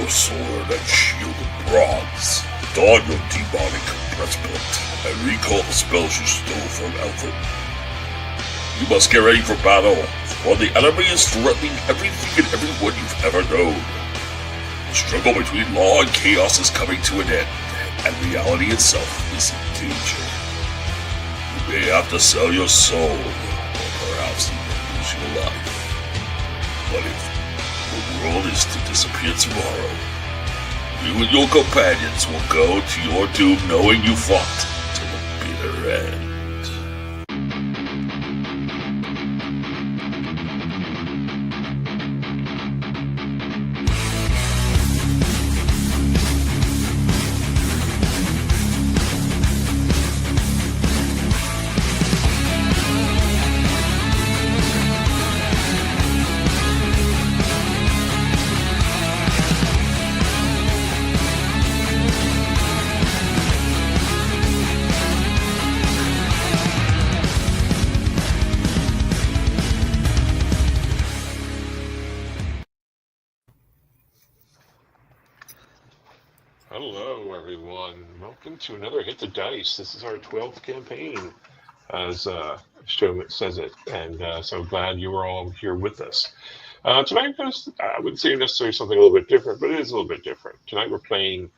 sword and shield of bronze. Don your demonic breastplate and recall the spells you stole from Alfred. You must get ready for battle, for the enemy is threatening everything and everyone you've ever known. The struggle between law and chaos is coming to an end, and reality itself is in danger. You may have to sell your soul, or perhaps even lose your life. But if the world is to disappear tomorrow, you and your companions will go to your doom knowing you fought to the bitter end. Hello, everyone. Welcome to another Hit the Dice. This is our 12th campaign, as Showman says it, and so glad you are all here with us. Tonight, I wouldn't say necessarily something a little bit different, but it is a little bit different. Tonight, we're playing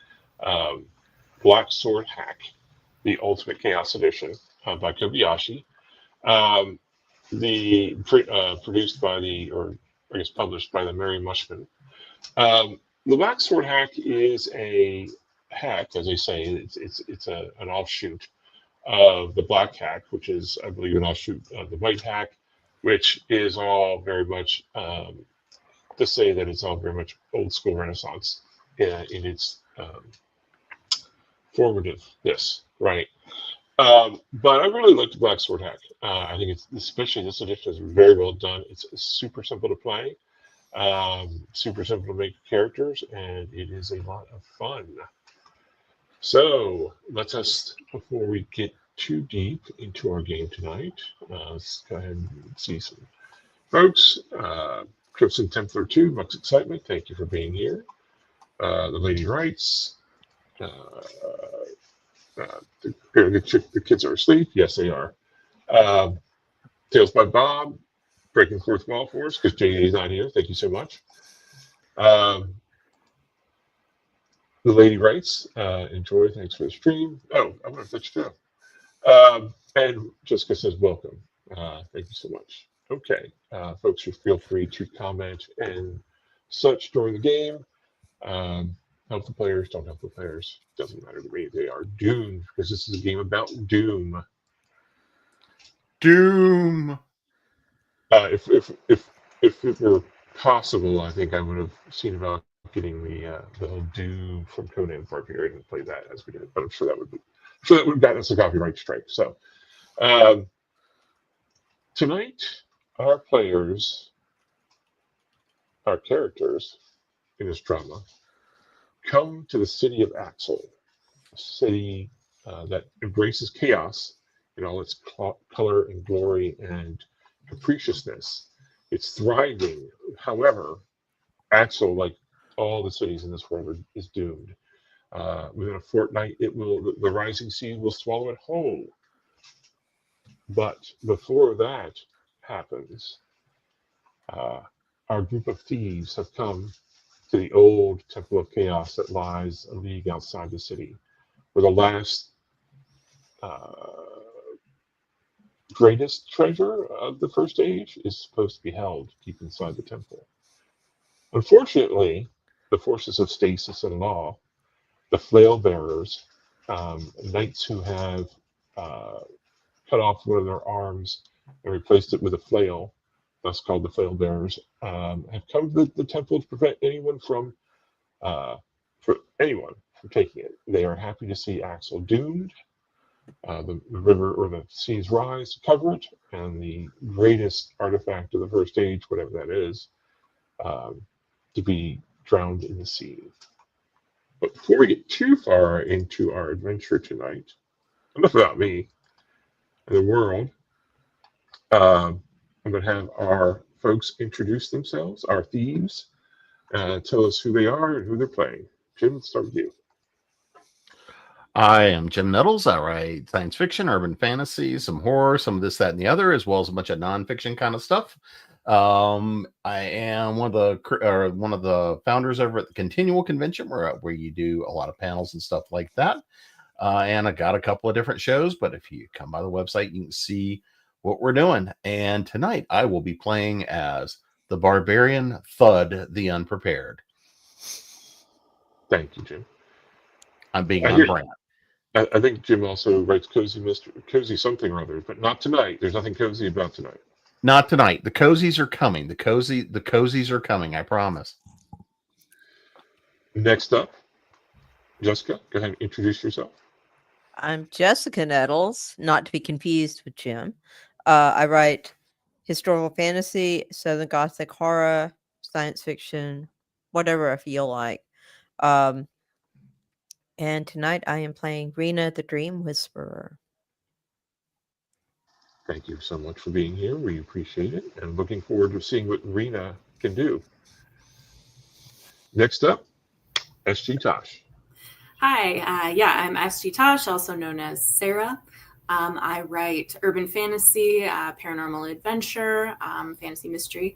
Black Sword Hack, the Ultimate Chaos Edition by Kobayashi. Produced by or I guess published by the Merry Mushman. The Black Sword Hack is a hack, as they say. It's an offshoot of the Black Hack, which is, I believe, an offshoot of the White Hack, which is all very much to say that it's all very much old school Renaissance in its formativeness, right? But I really like the Black Sword Hack. I think especially this edition, is very well done. It's super simple to play. Super simple to make characters, and it is a lot of fun. So before we get too deep into our game tonight, let's go ahead and see some folks. Crimson Templar 2, Much Excitement, thank you for being here. The Lady writes, the kids are asleep. Yes, they are. Tales by Bob, breaking fourth wall for us because JD's not here. Thank you so much. The Lady writes, enjoy. Thanks for the stream. Oh, I want to let you know. And Jessica says, welcome. Thank you so much. Okay, folks, you feel free to comment and such during the game. Help the players, don't help the players. Doesn't matter to me. They are doomed because this is a game about doom. Doom. If it were possible, I think I would have seen about getting the whole Doom from Conan for a period and play that as we did. But I'm sure that would have gotten us a copyright strike. So tonight, our characters in this drama, come to the city of Axel, a city that embraces chaos in all its color and glory and capriciousness. It's thriving. However, Axel, like all the cities in this world, is doomed. Within a fortnight, the rising sea will swallow it whole. But before that happens, our group of thieves have come to the old Temple of Chaos that lies a league outside the city, where the last greatest treasure of the first age is supposed to be held deep inside the temple. Unfortunately, the forces of stasis and law, the flail bearers, knights who have cut off one of their arms and replaced it with a flail, thus called the flail bearers, have come to the temple to prevent anyone from taking it. They are happy to see Axel doomed. The river or the seas rise to cover it, and the greatest artifact of the first age, whatever that is, to be drowned in the sea. But before we get too far into our adventure tonight, enough about me and the world. I'm going to have our folks introduce themselves, our thieves. tell us who they are and who they're playing. Jim, let's start with you. I am Jim Nettles. I write science fiction, urban fantasy, some horror, some of this, that, and the other, as well as a bunch of nonfiction kind of stuff. I am one of the founders over at the Continual Convention, where you do a lot of panels and stuff like that. And I got a couple of different shows, but if you come by the website, you can see what we're doing. And tonight, I will be playing as the Barbarian Thud the Unprepared. Thank you, Jim. I'm being on brand. I think Jim also writes cozy something or other, but not tonight. There's nothing cozy about tonight. Not tonight. The cozies are coming. The cozies are coming. I promise. Next up, Jessica, go ahead and introduce yourself. I'm Jessica Nettles, not to be confused with Jim. I write historical fantasy, Southern Gothic horror, science fiction, whatever I feel like. And tonight I am playing Rena the Dream Whisperer. Thank you so much for being here. We appreciate it and looking forward to seeing what Rena can do. Next up, SG Tosh. Hi, I'm SG Tosh, also known as Sarah. I write urban fantasy, paranormal adventure, fantasy mystery.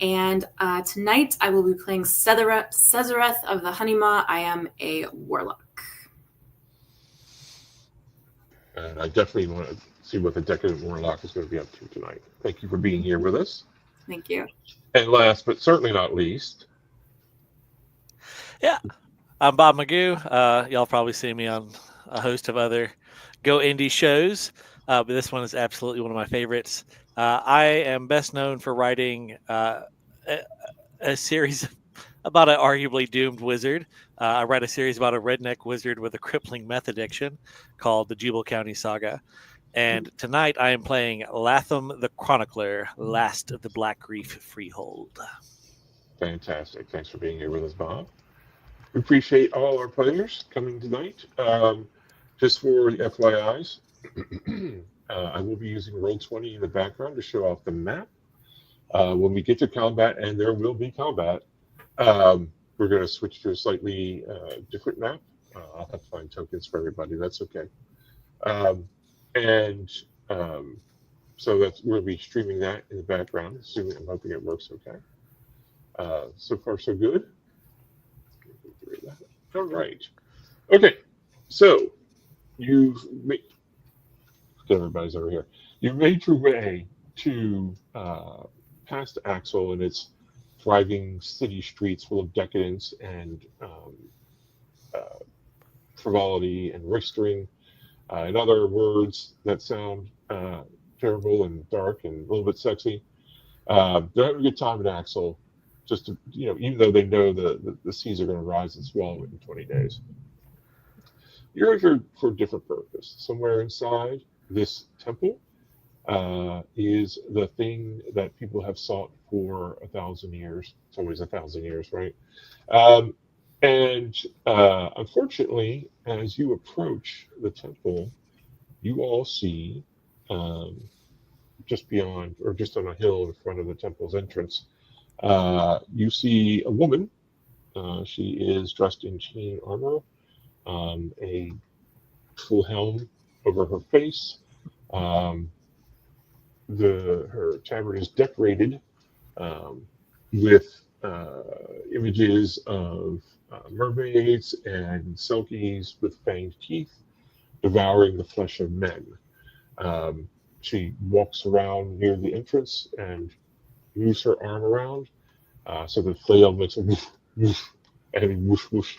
And tonight I will be playing Sezareth of the Honeymaw. I am a warlock. And I definitely want to see what the Decadent Warlock is going to be up to tonight. Thank you for being here with us. Thank you. And last, but certainly not least. Yeah, I'm Bob Magoo. Y'all probably see me on a host of other Go Indie shows, but this one is absolutely one of my favorites. I am best known for writing a series about an arguably doomed wizard. I write a series about a redneck wizard with a crippling meth addiction called the Jubal County Saga. And tonight I am playing Latham the Chronicler, Last of the Black Reef Freehold. Fantastic. Thanks for being here with us, Bob. We appreciate all our players coming tonight. Just for the FYIs, I will be using Roll20 in the background to show off the map. When we get to combat, and there will be combat, we're going to switch to a slightly different map. I'll have to find tokens for everybody. That's okay. So we'll be streaming that in the background. I'm hoping it works okay. So far, so good. All right. Okay. So everybody's over here. You made your way to past Axel and its thriving city streets full of decadence and frivolity and roistering, and other words that sound terrible and dark and a little bit sexy. They're having a good time at Axel, just to, even though they know the seas are going to rise and swallow it in 20 days. You're here for a different purpose. Somewhere inside this temple is the thing that people have sought for 1,000 years. It's always 1,000 years, right? Unfortunately, as you approach the temple, you all see just beyond, or just on a hill in front of the temple's entrance, you see a woman. She is dressed in chain armor, a full helm over her face. Her tavern is decorated with images of mermaids and selkies with fanged teeth devouring the flesh of men. She walks around near the entrance and moves her arm around, so the flail makes a whoosh, whoosh, and whoosh, whoosh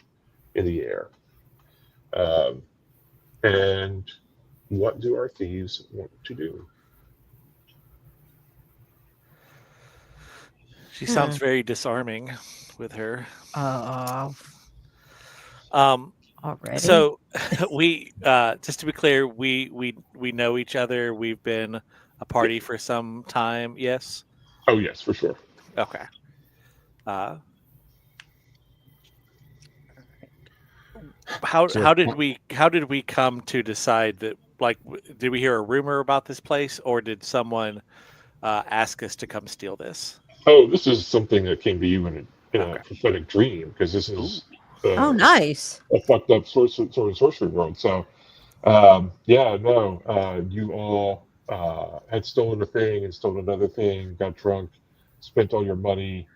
in the air. And what do our thieves want to do? She sounds very disarming with her. Already. So we, just to be clear, we know each other. We've been a party for some time. Yes. Oh yes, for sure. Okay. How did we come to decide that? Like, did we hear a rumor about this place, or did someone ask us to come steal this? Oh, this is something that came to you in in a prophetic dream, because this is Oh, nice. a fucked up sword and sorcery world. So, you all had stolen a thing and stolen another thing, got drunk, spent all your money,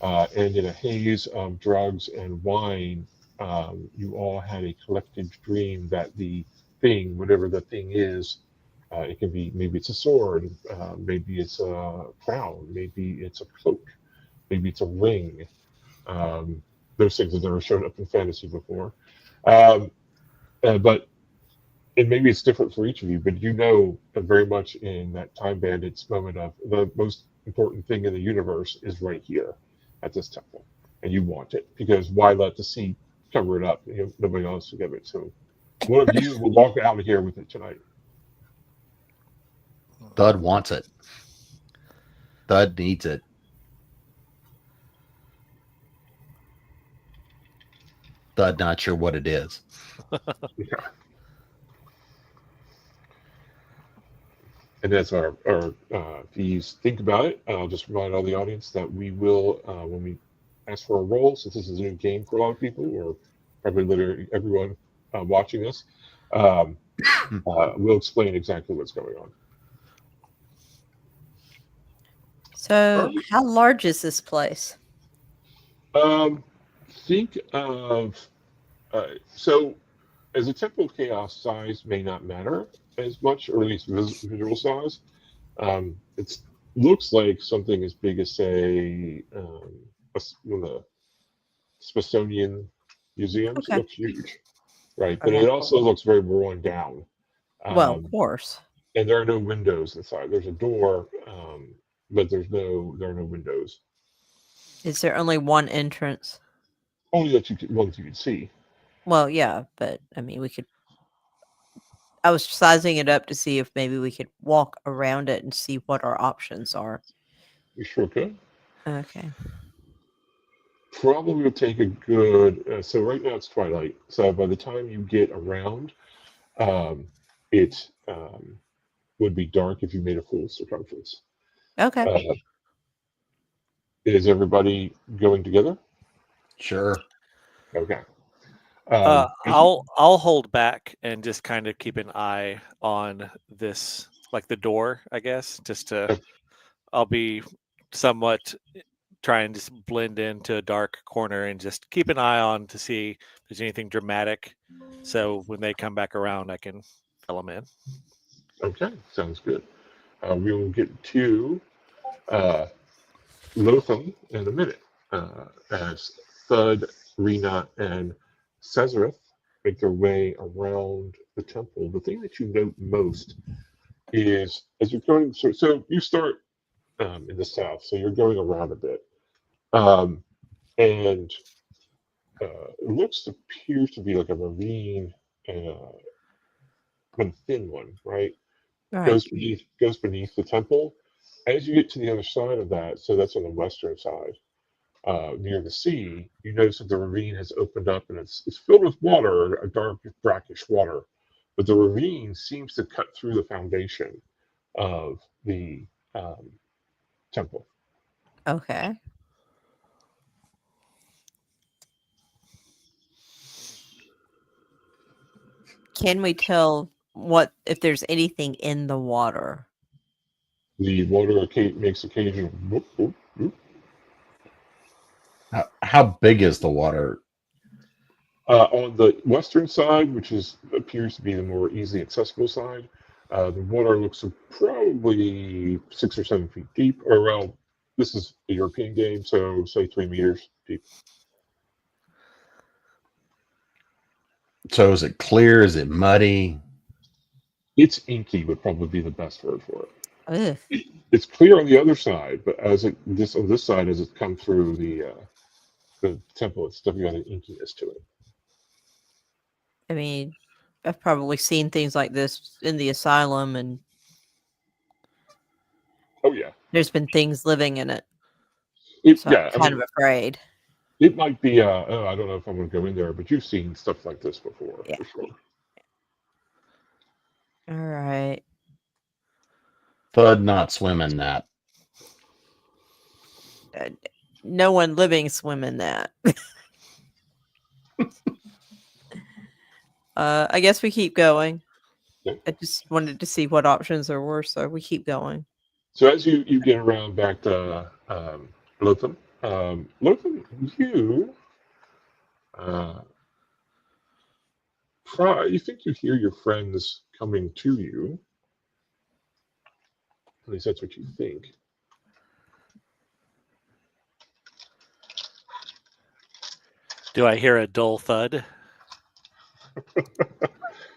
and in a haze of drugs and wine, you all had a collective dream that the thing, whatever the thing is, it can be, maybe it's a sword, maybe it's a crown, maybe it's a cloak, maybe it's a ring. Those things have never shown up in fantasy before. But and maybe it's different for each of you, but you know very much in that Time Bandits moment of the most important thing in the universe is right here at this temple, and you want it, because why let the sea cover it up? Nobody else will give it. So one of you will walk out of here with it tonight. Thud wants it. Thud needs it. Thud not sure what it is. Yeah. And as our fees think about it, I'll just remind all the audience that we will, when we ask for a roll, since this is a new game for a lot of people, or probably literally everyone watching this, we'll explain exactly what's going on. So, how large is this place? Think of so as a temple of chaos, size may not matter as much, or at least visual size. It looks like something as big as, say, one of the Smithsonian museums. Okay. It looks huge, right? But it also looks very worn down. Well, of course. And there are no windows inside. There's a door, but there are no windows. Is there only one entrance? Only ones you can see. Well, yeah, but I mean, I was sizing it up to see if maybe we could walk around it and see what our options are. You sure could. Okay. Probably would take a good. So right now it's twilight. So by the time you get around, it would be dark if you made a full circumference. Okay. Is everybody going together? Sure. Okay. I'll hold back and just kind of keep an eye on this, like the door, I guess, I'll be somewhat try and just blend into a dark corner and just keep an eye on to see if there's anything dramatic. So when they come back around, I can fill them in. Okay, sounds good. We will get to Lotham in a minute as Thud, Rena, and Cesareth make their way around the temple. The thing that you note most is as you're going, so you start in the south, so you're going around a bit. And it appears to be like a ravine, a thin one, right? Right. Goes beneath the temple. As you get to the other side of that, so that's on the western side, near the sea, you notice that the ravine has opened up and it's filled with water, a dark brackish water. But the ravine seems to cut through the foundation of the temple. Okay. Can we tell if there's anything in the water? The water makes occasional whoop, whoop, whoop. How big is the water? On the western side, which appears to be the more easily accessible side, the water looks probably 6 or 7 feet deep, or around. This is a European game, so say 3 meters deep. So is it clear? Is it muddy? It's inky would probably be the best word for it. Ugh. It's clear on the other side, but on this side, as it comes through the temple, it's definitely got an inkiness to it. I mean, I've probably seen things like this in the asylum, and Oh yeah, there's been things living in it. So yeah, I'm kind of afraid. It might be. I don't know if I'm going to go in there, but you've seen stuff like this before, Yeah. for sure. All right. Thud not swimming that. no one living swim in that. I guess we keep going. Okay. I just wanted to see what options there were, so we keep going. So as you get around back to Lotham, Lotham, you you think you hear your friends coming to you. At least that's what you think. Do I hear a dull thud?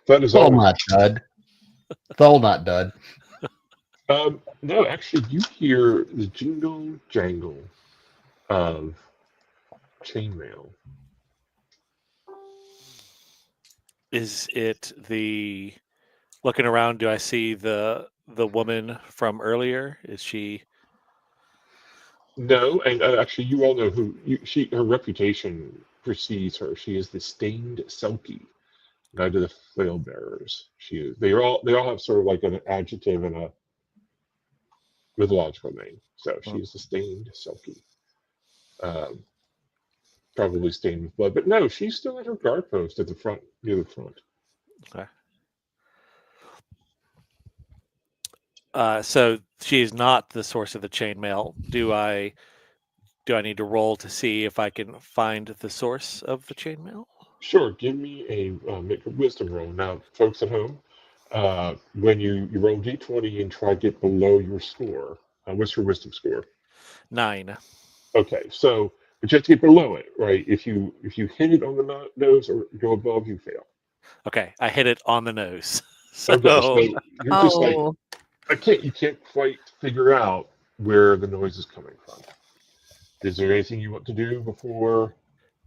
That is Thul all. not dud. Thul not dud. No, actually, you hear the jingle jangle of chainmail. Is it the looking around? Do I see the woman from earlier? Is she? No, and actually, you all know who her reputation precedes her. She is the stained Selkie, Knight of the Flail Bearers. She is. They all have sort of like an adjective and a mythological name. So she is the stained Selkie. Probably stained with blood, but no, she's still at her guard post at the front, near the front. Okay. So she is not the source of the chainmail. Do I need to roll to see if I can find the source of the chainmail? Sure, give me make a wisdom roll. Now, folks at home, when you roll d20 and try to get below your score, what's your wisdom score? 9. Okay, so but you have to get below it, right? If you hit it on the nose or go above, you fail. Okay, I hit it on the nose. So, Okay, so you're just like Oh, you can't quite figure out where the noise is coming from. Is there anything you want to do before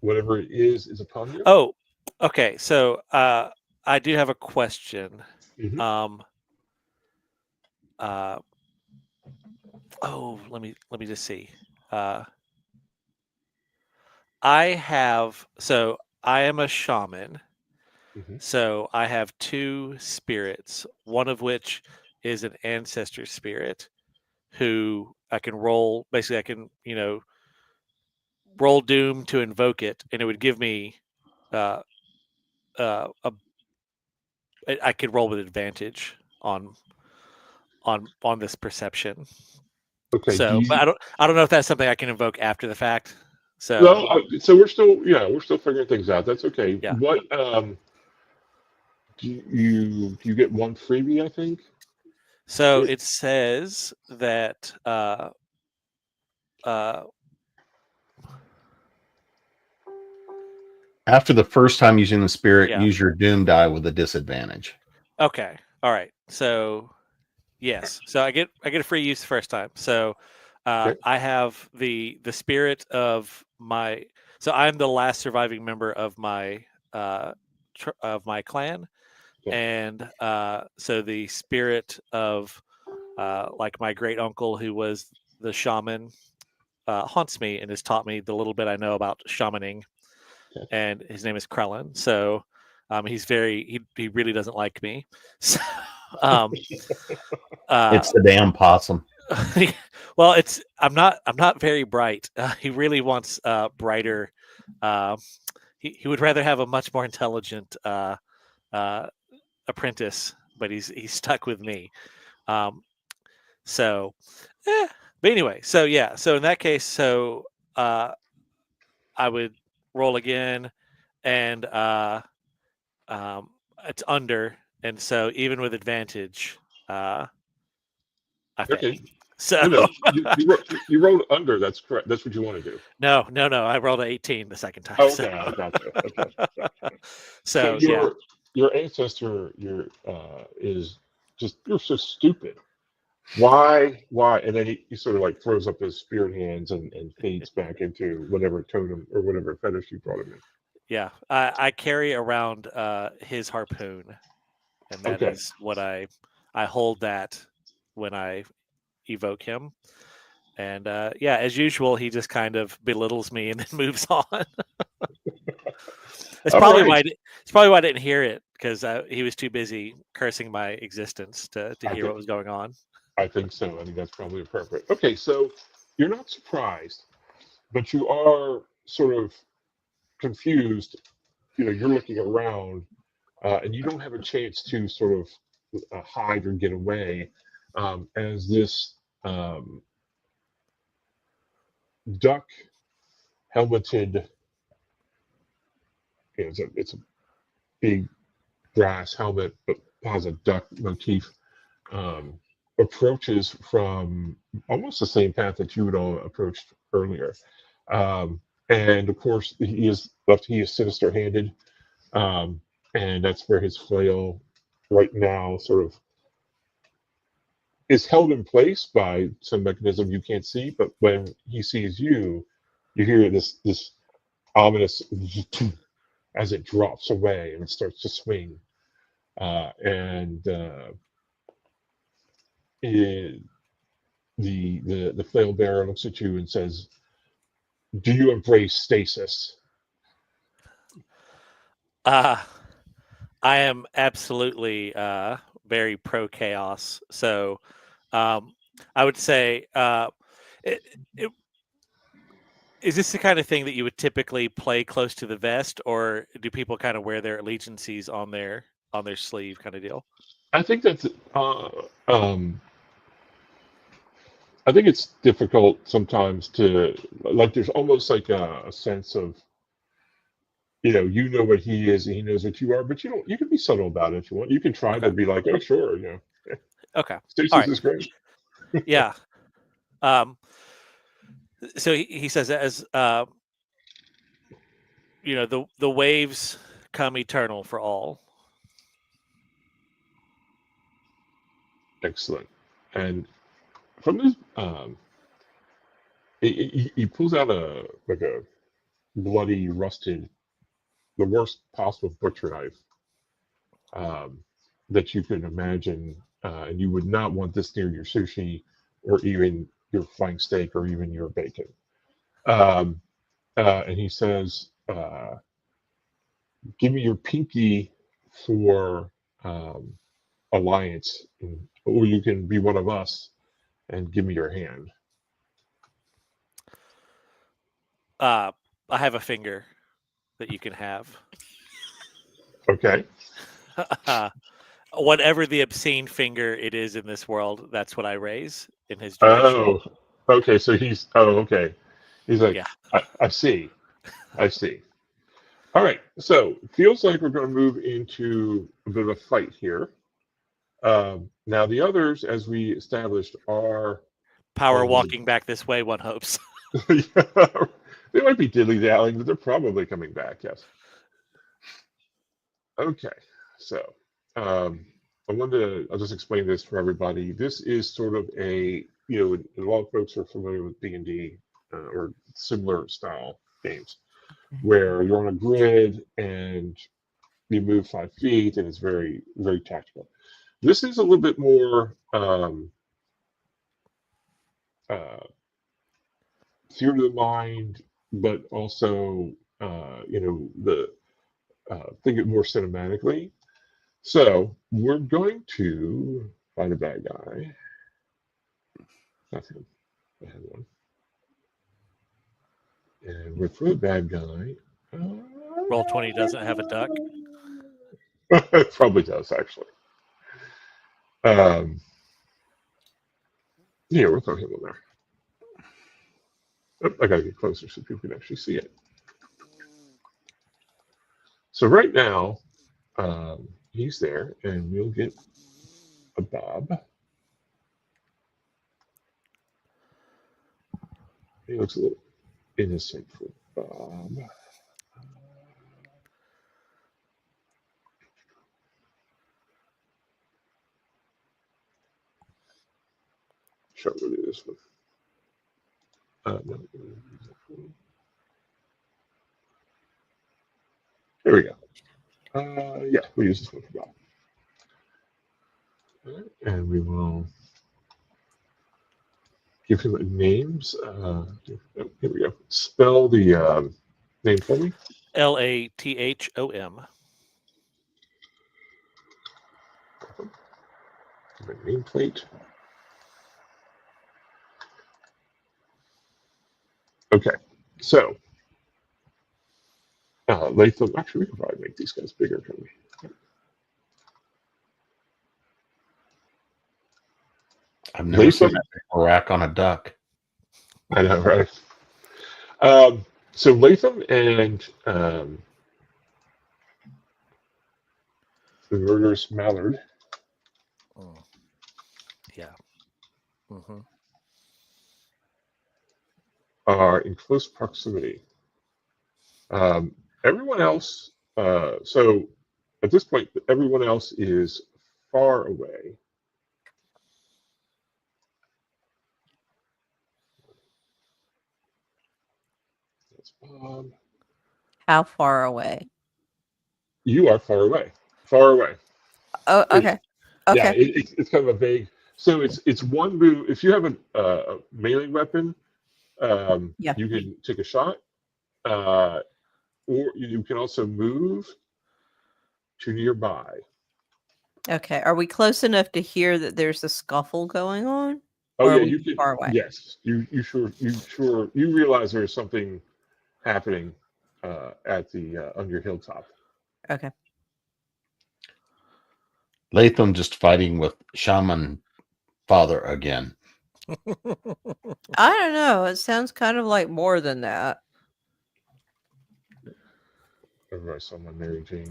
whatever it is upon you? oh, okay. So I do have a question. Mhm. Let me just see. I am a shaman. Mhm. So I have 2 spirits, one of which is an ancestor spirit who I can roll. Basically, I can, roll doom to invoke it, and it would give me I could roll with advantage on this perception. Okay. So, but I don't know if that's something I can invoke after the fact. So, Well, so we're still figuring things out. That's okay. yeah. What do you get one freebie? I think. So it says that After the first time using the spirit, Yeah. use your doom die with a disadvantage. Okay. All right. So yes. So I get a free use the first time. So Okay. I have the spirit of my. So I'm the last surviving member of my clan, Okay. and so the spirit of like my great uncle who was the shaman haunts me and has taught me the little bit I know about shamaning. Okay. And his name is Krellin. So he's he really doesn't like me. So, It's the damn possum. well, I'm not very bright. He really wants brighter. He would rather have a much more intelligent apprentice, but he's stuck with me. So, but anyway, so yeah, so in that case, I would roll again, and it's under, and so even with advantage, I fail. Okay. So No, you rolled under. That's correct. That's what you want to do. no, I rolled an 18 the second time. Oh, So, okay, I gotcha. Okay. so your yeah, your ancestor is just you're so stupid. Why? And then he sort of like throws up his spirit hands and fades back into whatever totem or whatever fetish you brought him in. yeah. I carry around his harpoon, and that Okay. is what I hold that when I evoke him. And yeah, as usual, he just kind of belittles me and then moves on. It's probably why I didn't hear it, because he was too busy cursing my existence to hear what was going on. I think so. I think that's probably appropriate. Okay, so you're not surprised but you are sort of confused. You're looking around, and you don't have a chance to sort of hide or get away, as this duck helmeted. It's a big brass helmet, but has a duck motif. Um, Approaches from almost the same path that you would all approached earlier. And of course, he is sinister-handed, and that's where his flail right now sort of is held in place by some mechanism you can't see. But when he sees you, you hear this ominous as it drops away and it starts to swing, and the flail bearer looks at you and says, "Do you embrace stasis?" I am absolutely very pro chaos. So I would say, is this the kind of thing that you would typically play close to the vest, or do people kind of wear their allegiances on their sleeve, kind of deal? I think that's I think it's difficult sometimes to, like, there's almost like a sense of, you know what he is and he knows what you are, but you can be subtle about it if you want. You can try to Okay. be like, oh sure, Okay. All stasis right. is great. Yeah. So he says, as the waves come eternal for all. Excellent. And from this, he pulls out a bloody, rusted, the worst possible butcher knife that you can imagine, and you would not want this near your sushi or even your flank steak or even your bacon. And he says, "Give me your pinky for alliance, or you can be one of us and give me your hand." I have a finger that you can have. Okay. Whatever the obscene finger it is in this world, that's what I raise in his direction. Oh, okay. So he's, oh, okay. He's like, Yeah. I see. I see. All right. So feels like we're going to move into a bit of a fight here. Now the others, as we established, are Power walking back this way, one hopes. they might be dilly-dallying, but they're probably coming back. Yes. Okay. So I'll just explain this for everybody. This is sort of a, a lot of folks are familiar with D&D or similar style games where you're on a grid and you move 5 feet and it's very, very tactical. This is a little bit more theater of the mind, but also, think it more cinematically. So we're going to find a bad guy. That's him. I had one. And we're for the bad guy. Roll20 doesn't have a duck. It probably does, actually. Yeah, we'll throw him in there. Oh, I gotta get closer so people can actually see it. So right now, he's there, and we'll get a Bob. He looks a little innocent for Bob. Sure, we'll do this one. No. There we go. Yeah, we'll use this one for Bob. All right, and we will give him names. Here we go. Spell the name for me. Lathom. My nameplate. Okay. So, Latham. Actually, we could probably make these guys bigger, can we? I've never seen Latham. a rack on a duck. I know, right? So Latham and the murderous Mallard Yeah. Mm-hmm. are in close proximity. Everyone else, so at this point, everyone else is far away. That's Bob. How far away? You are far away. Far away. Oh, okay. Okay. Yeah, it's kind of a vague. So it's one move. If you have a melee weapon, Yeah. you can take a shot, or you can also move to nearby. Okay. Are we close enough to hear that there's a scuffle going on? Oh Or yeah, are we you can. far away? Yes, you realize there's something happening at the on your hilltop. Okay. Latham just fighting with Shaman Father again. I don't know. It sounds kind of like more than that. Everybody saw my Mary Jane.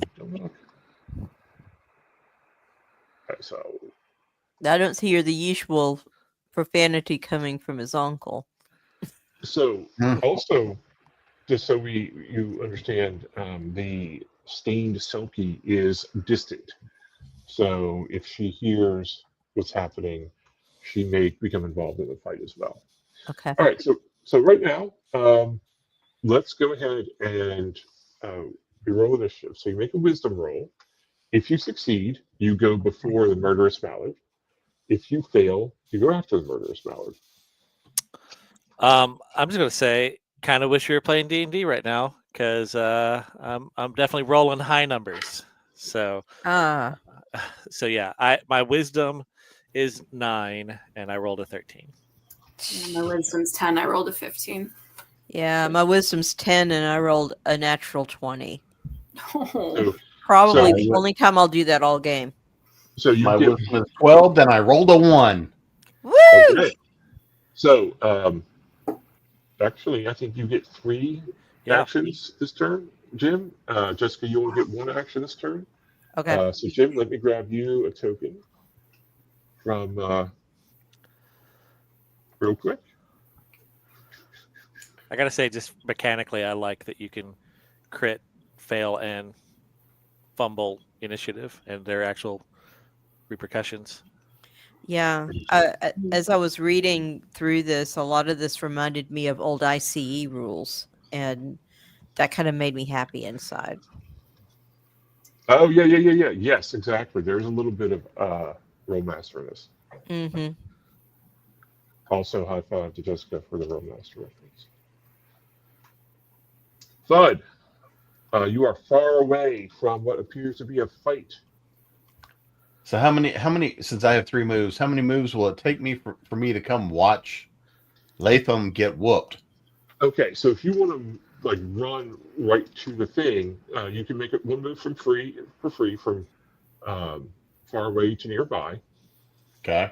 So I don't hear the usual profanity coming from his uncle. So also, just so you understand, the stained Selkie is distant. So if she hears what's happening, she may become involved in the fight as well. Okay. All right. So right now, let's go ahead and roll initiative. So you make a wisdom roll. If you succeed, you go before the murderous Mallard. If you fail, you go after the murderous Mallard. I'm just gonna say, kind of wish we were playing D&D right now because I'm definitely rolling high numbers. So yeah, my wisdom is 9 and I rolled a 13. And my wisdom's 10. I rolled a 15. Yeah, my wisdom's 10 and I rolled a natural 20. Oh. Probably So- the only time I'll do that all game. So you My get wisdom is 12, then I rolled a 1. Woo! okay. So actually, I think you get 3 Yeah. actions this turn, Jim. Jessica, you only get 1 action this turn. Okay. So Jim, let me grab you a token from real quick. I gotta say, just mechanically, I like that you can crit, fail, and fumble initiative, and their actual repercussions. Yeah. As I was reading through this, a lot of this reminded me of old ICE rules, and that kind of made me happy inside. Oh yeah. Yes, exactly. There's a little bit of Rollmaster in this. Mm-hmm. Also, high five to Jessica for the Rollmaster reference. Thud, you are far away from what appears to be a fight. So how many, since I have 3 moves, how many moves will it take me for me to come watch Latham get whooped? Okay, so if you want to like run right to the thing, you can make it 1 move for free from far away to nearby. Okay.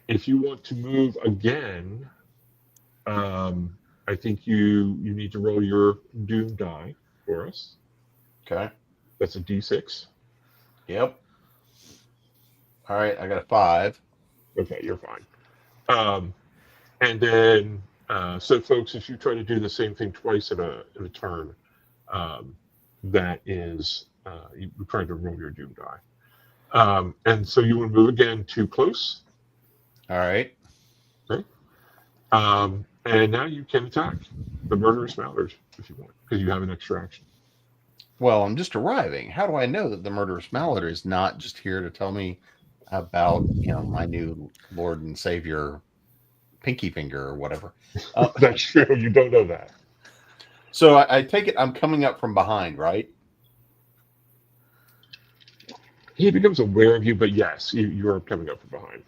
If you want to move again, I think you need to roll your doom die for us. Okay. That's a d6. Yep. All right, I got a 5. Okay, you're fine. And then, so folks, if you try to do the same thing twice in a turn, that is, you're trying to roll your doom die. And so you want to move again to close. All right. Okay. And now you can attack the murderous Mallard if you want, because you have an extra action. Well, I'm just arriving. How do I know that the murderous Mallard is not just here to tell me about, my new Lord and Savior, Pinky Finger or whatever? That's true. You don't know that. So I take it I'm coming up from behind, right? He becomes aware of you, but yes, you are coming up from behind.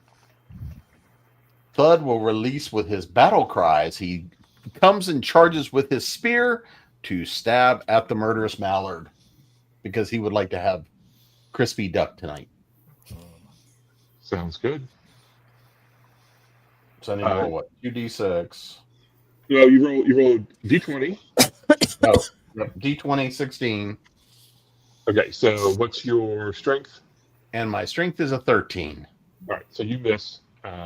Thud will release with his battle cry as he comes and charges with his spear to stab at the murderous mallard because he would like to have crispy duck tonight. Sounds good. So I need to roll what? 2d6. Well, you roll d20. No, d20, 16. Okay, so what's your strength? And my strength is a 13. All right, so you miss.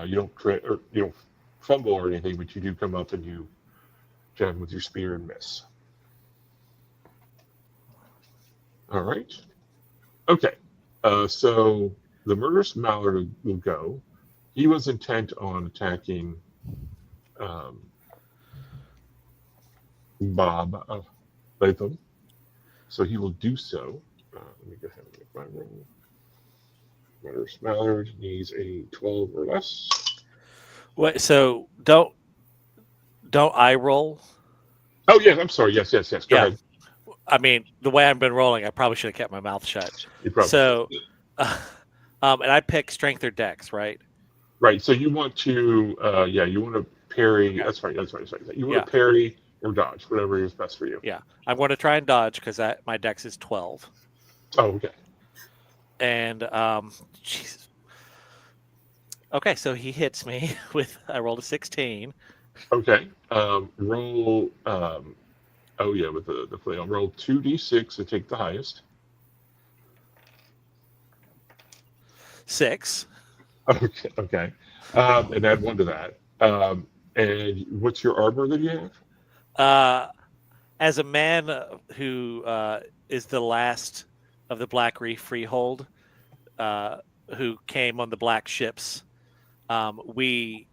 You don't crit or you don't fumble or anything, but you do come up and you jab with your spear and miss. All right. Okay. So the murderous mallard will go. He was intent on attacking Bob Latham, so he will do so. Let me go ahead and make my roll. Murderous mallard needs a 12 or less. Wait, so don't I roll? Oh yes, I'm sorry. Yes. Go ahead. I mean, the way I've been rolling, I probably should have kept my mouth shut. You probably So, and I pick strength or dex, right? Right. So you want to, you want to parry. That's right. You want to parry or dodge, whatever is best for you. Yeah, I'm going to try and dodge because my dex is 12. Oh, okay. And Jesus. Okay, so he hits me I rolled a 16. Okay. Roll. With the play. I'll roll 2d6 to take the highest. 6. Okay. And add 1 to that. And what's your armor that you have? As a man who is the last of the Black Reef Freehold, who came on the black ships, we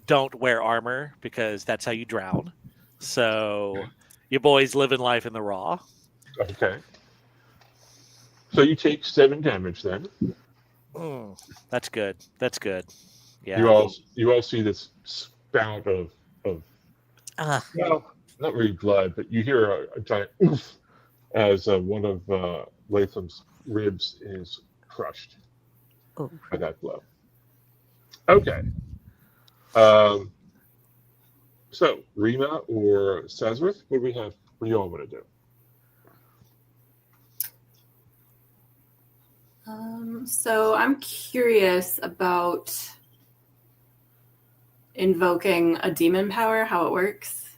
don't wear armor because that's how you drown. So you boys living life in the raw. Okay. So you take 7 damage then. That's good. Yeah. You all see this spout of well, not really blood, but you hear a giant oof as one of Latham's ribs is crushed by that blow. Okay. So Rima or Sazerath, what do we have? What do you all want to do? So I'm curious about invoking a demon power, how it works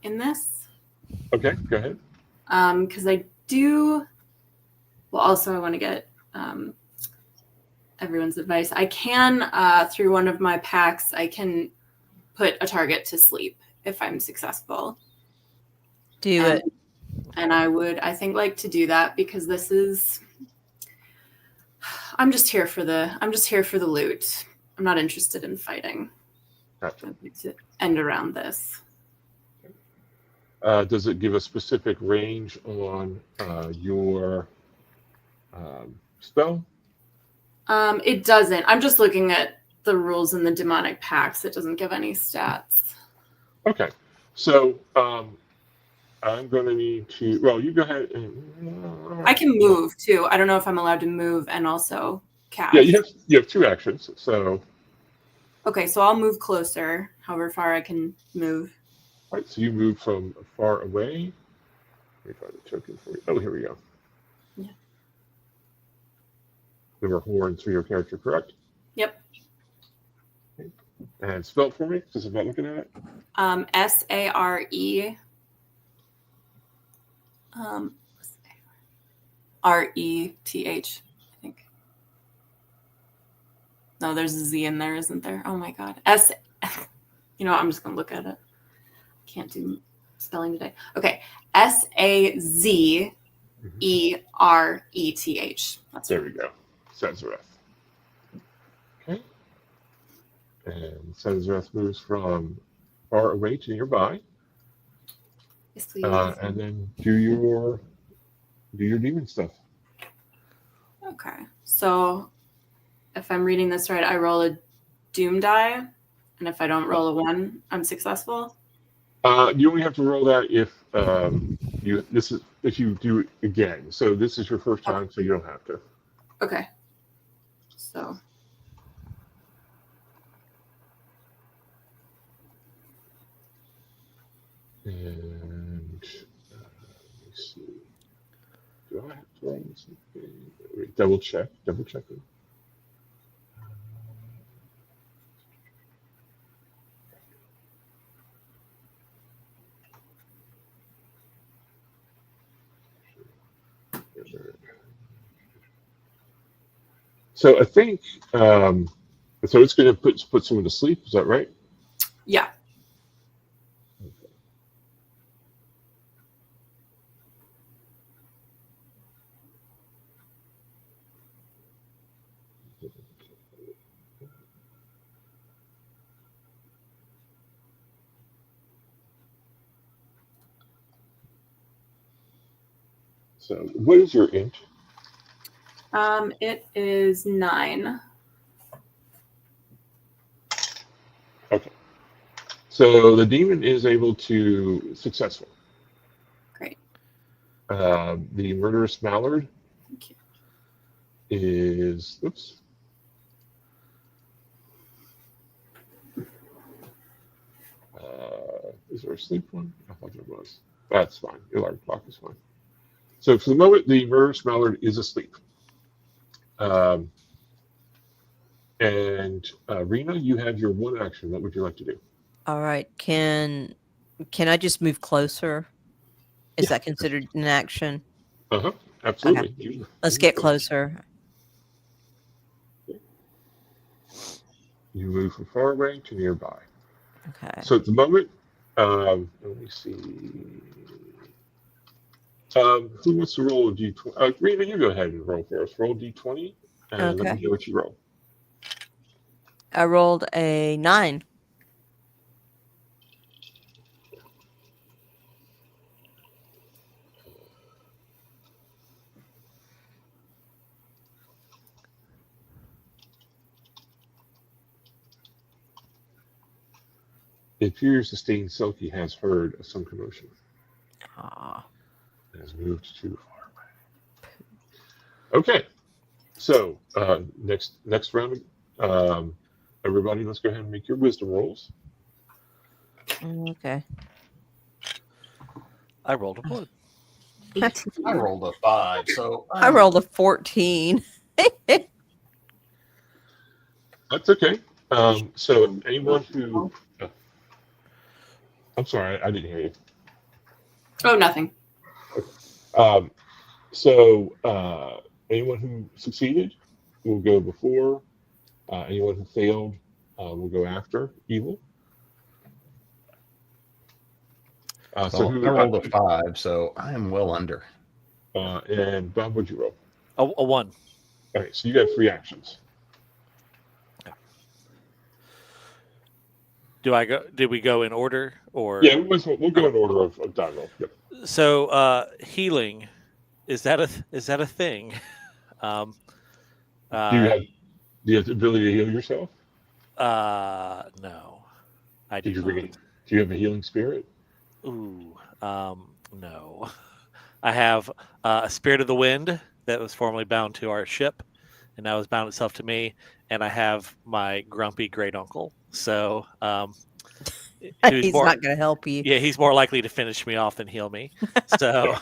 in this. Okay, go ahead. Because I do. Well, also I want to get everyone's advice. I can, through one of my packs, I can put a target to sleep if I'm successful. Do it. And I would, I think, like to do that because this is. I'm just here for the loot. I'm not interested in fighting. Gotcha. I'd like to end around this. Does it give a specific range on your spell? It doesn't. I'm just looking at the rules in the demonic packs. It doesn't give any stats. Okay. So I'm going to need to. Well, you go ahead. I can move too. I don't know if I'm allowed to move and also cast. Yeah, you have 2 actions. So. Okay, so I'll move closer, however far I can move. All right, so you move from far away. Let me find the token for you. Oh, here we go. Yeah. There are horns for your character, correct? Yep. Okay. And spell it for me, because I'm not looking at it. SARE. RETH, I think. No, there's a Z in there, isn't there? Oh my God. You know, I'm just going to look at it. Can't do spelling today. Okay. SAZERETH. There we go. Sazerath. Okay. And Sazerath moves from far away to nearby. Yes, please. And then do your demon stuff. Okay. So if I'm reading this right, I roll a doom die. And if I don't roll a 1, I'm successful. You only have to roll that if you do it again. So this is your first time, so you don't have to. Okay. So. wrong. Wait, double check. Double check it. So I think so. It's going to put someone to sleep. Is that right? Yeah. So what is your int? It is 9. Okay. So the demon is able to successful. Great. The murderous mallard Thank you. is oops. Is there a sleep one? I thought there was. That's fine. The alarm clock is fine. So for the moment, the murderous mallard is asleep. And Rena, you have your one action. What would you like to do? All right. Can I just move closer? Is that considered an action? Absolutely. Okay. Let's get closer. You move from far away to nearby. Okay. So at the moment, let me see. Who wants to roll a d20? Rena, you go ahead and roll for us. Roll d20 and let me know what you roll. I rolled a 9. It appears the stained Silky has heard of some commotion. Ah. It has moved too far away. Okay. So next round, everybody, let's go ahead and make your wisdom rolls. Okay. I rolled a 1. I rolled a 5, so I rolled a 14. That's okay. So anyone who, I'm sorry, I didn't hear you. Oh, nothing. So anyone who succeeded will go before. Anyone who failed will go after evil. So I rolled a 5, so I am well under. And Bob, what'd you roll? A 1. All right, so you got 3 actions. Did we go in order or? Yeah, we'll go in order of die roll. Yep. So healing, is that a thing? Do you have the ability to heal yourself? No, I do not. Do you have a healing spirit? Ooh, no. I have a spirit of the wind that was formerly bound to our ship, and now has bound itself to me. And I have my grumpy great uncle. So He's not going to help you. Yeah, he's more likely to finish me off than heal me. So,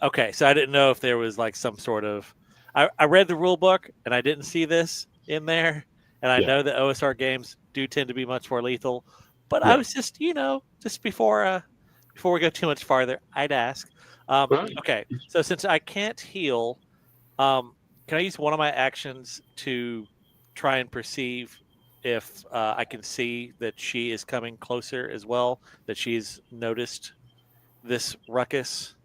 okay. So I didn't know if there was like some sort of. I read the rule book and I didn't see this in there, and I know that OSR games do tend to be much more lethal. But I was just, just before we go too much farther, I'd ask. Okay, so since I can't heal, can I use one of my actions to try and perceive if I can see that she is coming closer as well, that she's noticed this ruckus?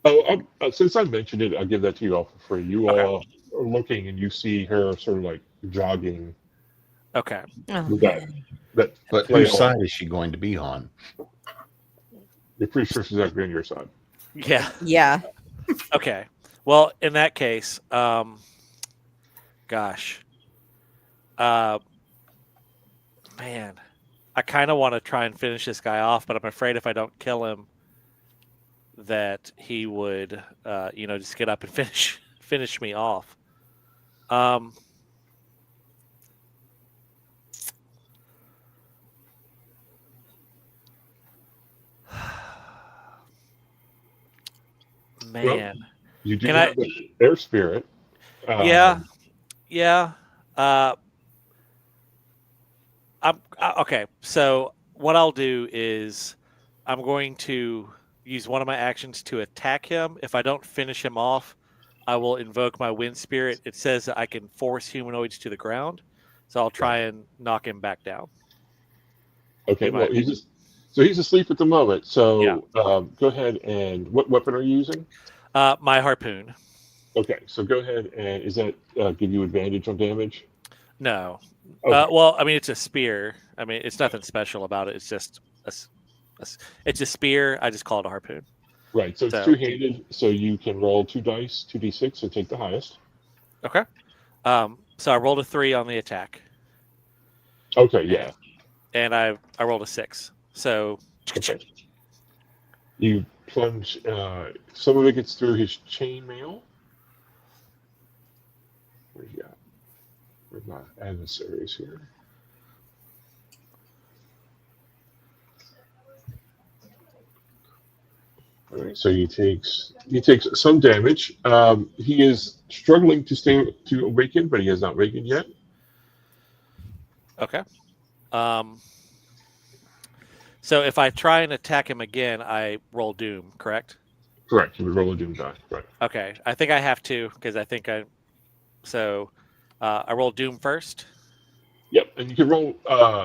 Oh, since I mentioned it, I'll give that to you all for free. You all are looking and you see her sort of like jogging. Okay. But whose side is she going to be on? You're pretty sure she's not on your side. Yeah. Yeah. Okay. Well, in that case, gosh. Man, I kind of want to try and finish this guy off, but I'm afraid if I don't kill him, that he would, just get up and finish me off. Man, You do Can have the air spirit. Yeah. Okay. So what I'll do is I'm going to use one of my actions to attack him. If I don't finish him off, I will invoke my wind spirit. It says that I can force humanoids to the ground, so I'll try and knock him back down. Okay, well, he's asleep at the moment. So Yeah. go ahead and what weapon are you using? My harpoon. Okay, so go ahead and is that give you advantage on damage? No. Okay. Well, I mean, it's a spear. I mean, it's nothing special about it. It's just it's a spear. I just call it a harpoon. Right, so it's So- two-handed, so you can roll 2 dice, 2d6, and take the highest. Okay. So I rolled a 3 on the attack. Okay, yeah. And I rolled a 6. So Okay. You plunge. Some of it gets through his chainmail. What do you got? Where's my adversaries here? All right, so he takes some damage. He is struggling to awaken, but he has not awakened yet. okay. So if I try and attack him again, I roll doom, correct? Correct. You would roll a doom die. Right. Okay. I think I have to because I think I. So I roll doom first. Yep. And you can roll.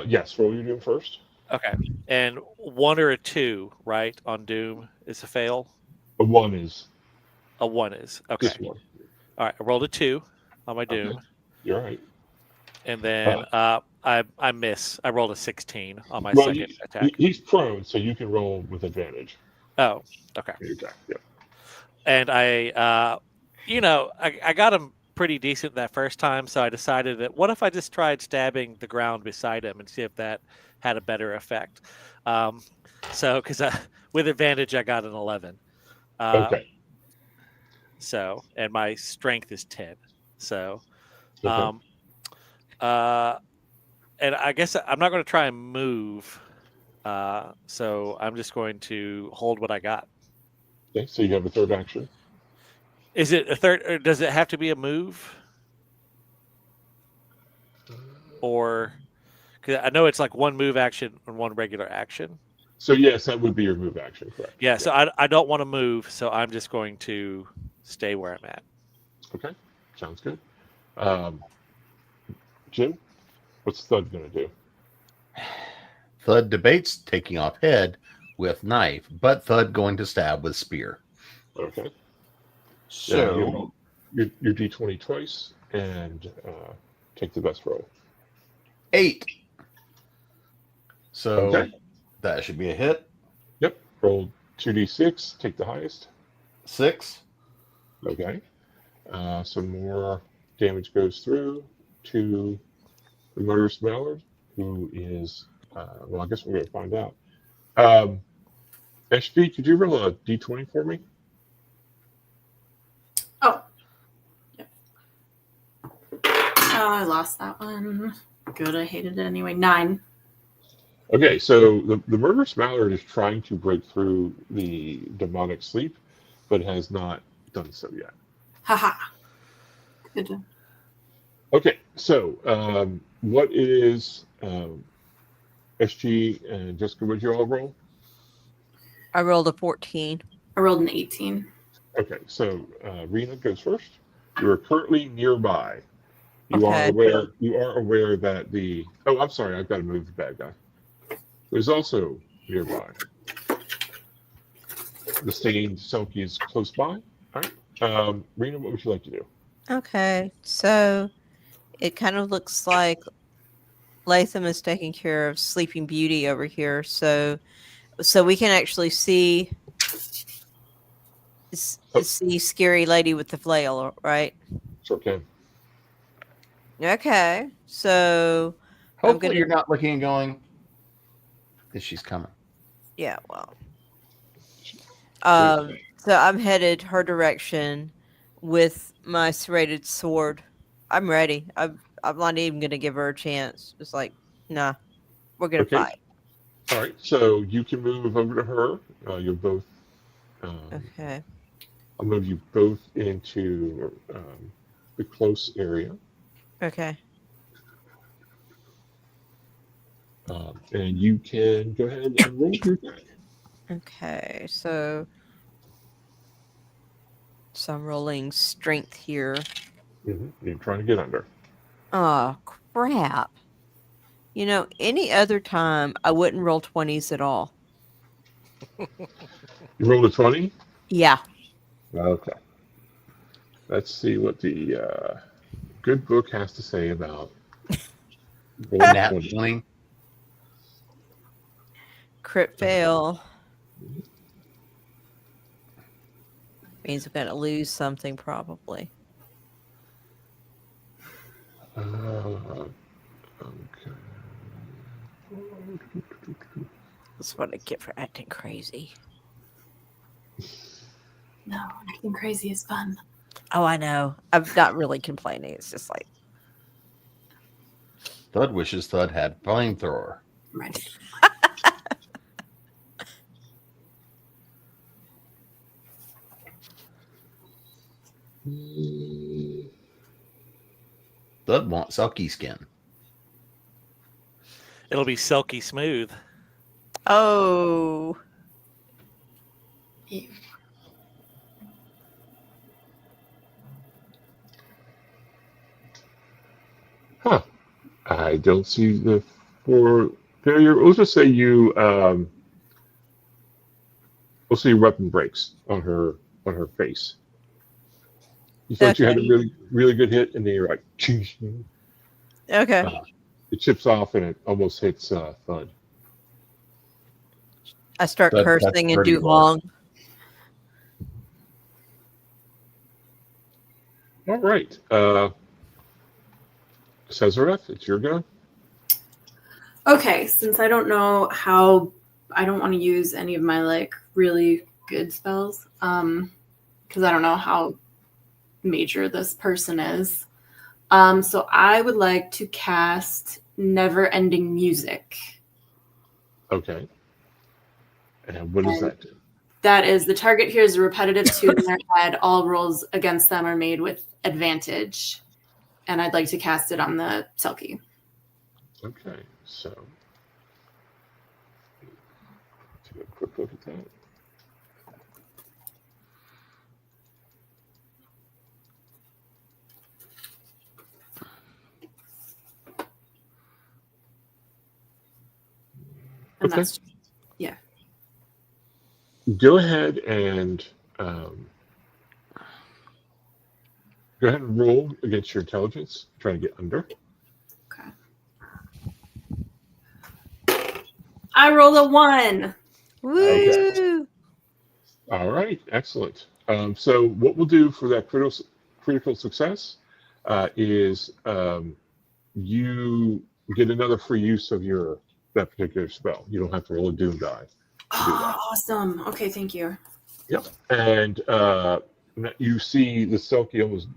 Yes, roll your doom first. Okay. And 1 or a 2, right, on doom is a fail. A 1 is. A 1 is okay. Just 1. All right. I rolled a 2 on my doom. Okay. You're right. And then I miss. I rolled a 16 on my Well, second attack. He's prone, so you can roll with advantage. Oh, okay. Your attack. Yep. And I got him pretty decent that first time, so I decided that what if I just tried stabbing the ground beside him and see if that had a better effect. So because with advantage, I got an 11. Okay. So and my strength is 10. So. Okay. And I guess I'm not going to try and move. So I'm just going to hold what I got. Okay, so you have a third action. Is it a third, or does it have to be a move? Or, because I know it's like 1 move action and 1 regular action. So yes, that would be your move action, correct? Yeah, so I don't want to move, so I'm just going to stay where I'm at. Okay, sounds good. Jim, what's Thud going to do? Thud debates taking off head with knife, but Thud going to stab with spear. Okay. So your d20 twice and take the best roll. 8. So Okay. that should be a hit. Yep. Roll 2d6. Take the highest. 6. Okay. Some more damage goes through to the murderous mallard, who is well, I guess we're going to find out. HD, could you roll a d20 for me? Oh. Yep. I lost that one. Good, I hated it anyway. 9. Okay, so the murderous mallard is trying to break through the demonic sleep, but has not done so yet. Haha. Good. Okay, so what is SG and Jessica? Would you all roll? I rolled a 14. I rolled an 18. Okay, so Rena goes first. You are currently nearby. You Okay. are aware. You are aware that the. Oh, I'm sorry. I've got to move the bad guy. There's also nearby. The stained Selkie is close by. All right, Rena, what would you like to do? Okay, so it kind of looks like Latham is taking care of Sleeping Beauty over here, so we can actually see see Scary Lady with the flail, right? Sure can. Okay, so Hopefully you're not looking and going, "Is she's coming?" yeah, well, so I'm headed her direction with my serrated sword. I'm ready. I'm not even gonna give her a chance. Just like, nah, we're gonna Okay. fight. All right, so you can move over to her. You're both. Okay. I'll move you both into the close area. Okay. And you can go ahead and roll your attack. Okay, so I'm rolling strength here. You're trying to get under. Oh, crap. You know, any other time, I wouldn't roll 20s at all. You rolled a 20? Yeah. Okay. Let's see what the good book has to say about rolling Nat 20. 20. Crit fail. Means I'm going to lose something, probably. Okay. That's what I get for acting crazy. No, acting crazy is fun. Oh, I know. I'm not really complaining. It's just like, Thud wishes Thud had flamethrower. Right. Thud wants Selkie skin. It'll be silky smooth. oh, Ew. Huh. I don't see the for failure. We'll just say you we'll see your weapon breaks on her face. You thought you had a Okay. really good hit, and then you're like, ching. okay. It chips off and it almost hits Thud. I start That's cursing and pretty do low. Hong. All right. Cesareth, it's your go. Okay, since I don't know how, I don't want to use any of my like really good spells, because I don't know how major this person is. So I would like to cast Never Ending Music. Okay. And what does that do? That is, the target hears a repetitive tune in their head. All rolls against them are made with advantage. And I'd like to cast it on the Selkie. Okay, so take a quick look at that. And Okay. that's, yeah. Go ahead and roll against your intelligence. Try to get under. Okay. I rolled a 1. Woo! All right, excellent. So what we'll do for that critical success is you get another free use of that particular spell. You don't have to roll a doom die. Oh, awesome. Okay, thank you. Yep. And you see the Selkie almost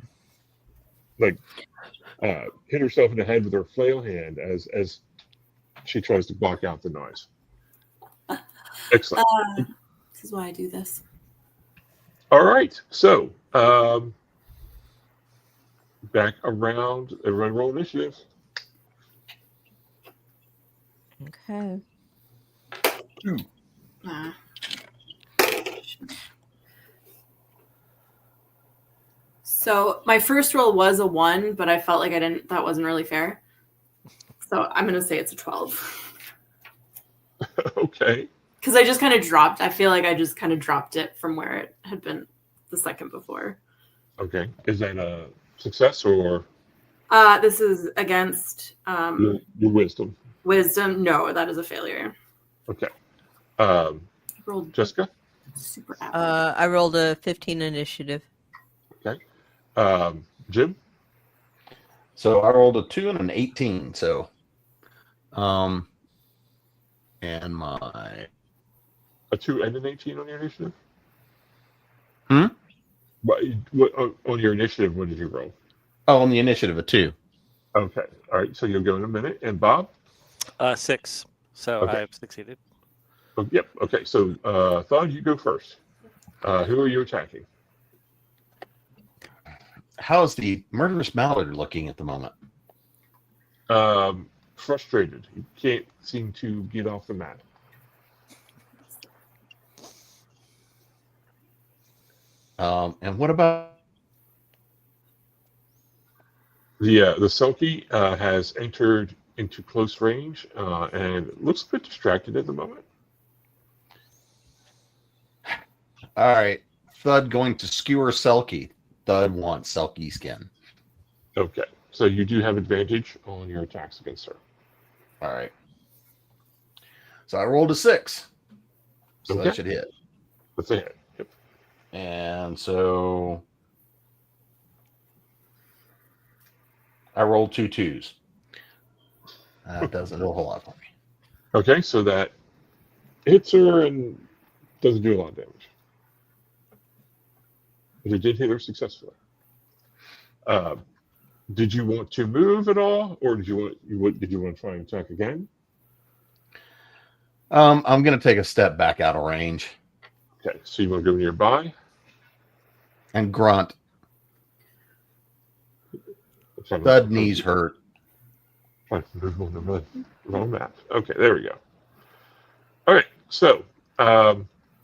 like hit herself in the head with her flail hand as she tries to block out the noise. Excellent. This is why I do this. All right. So back around, everyone roll initiative. Okay. So my first roll was a 1, but I felt like that wasn't really fair. So I'm going to say it's a 12. Okay. Because I just kind of dropped. I feel like I just kind of dropped it from where it had been the second before. Okay. Is that a success or This is against your wisdom? wisdom. No, that is a failure. Okay. I rolled Jessica? super average. I rolled a 15 initiative. Okay. Jim? So I rolled a 2 and an 18. So, and my A 2 and an 18 on your initiative? Hmm? What on your initiative, what did you roll? on the initiative a 2. Okay. All right. So you'll go in a minute. And Bob? 6. So Okay. I've succeeded. Oh, yep. Okay. So Thud, you go first. Who are you attacking? How's the murderous mallard looking at the moment? Frustrated. He can't seem to get off the mat. And what about The Selkie has entered into close range and looks a bit distracted at the moment. all right? Thud going to skewer Selkie. Thud wants Selkie skin. Okay, so you do have advantage on your attacks against her. All right. So I rolled a 6. So Okay. that should hit. That's a hit. Yep. And so I rolled 2 2s. That doesn't do a whole lot for me. Okay, so that hits her and doesn't do a lot of damage. But it did hit her successfully. Did you want to move at all, or did you want to try and attack again? I'm going to take a step back out of range Okay, so you want to go nearby. and grunt. Thud knees hurt. Trying to move on the wrong map. Okay, there we go. All right, so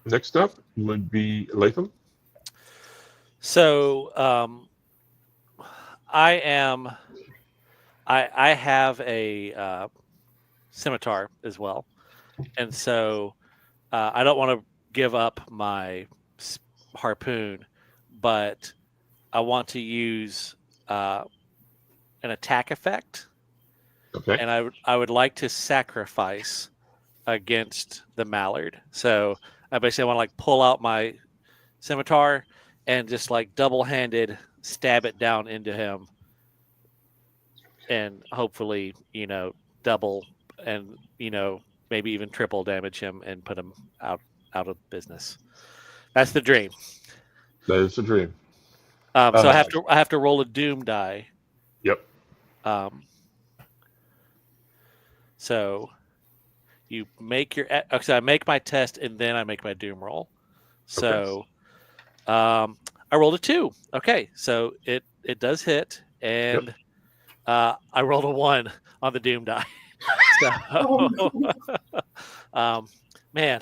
next up would be Latham. So I have a scimitar as well, and so I don't want to give up my harpoon, but I want to use an attack effect, Okay. and I would like to sacrifice against the mallard. So I basically want to like pull out my scimitar and just like double-handed stab it down into him, and hopefully, double and maybe even triple damage him and put him out of business. That's the dream. That is the dream. So I have to roll a doom die. Yep. So you make your I make my test and then I make my doom roll. So I rolled a 2. Okay, so it does hit, and I rolled a 1 on the doom die. So, man,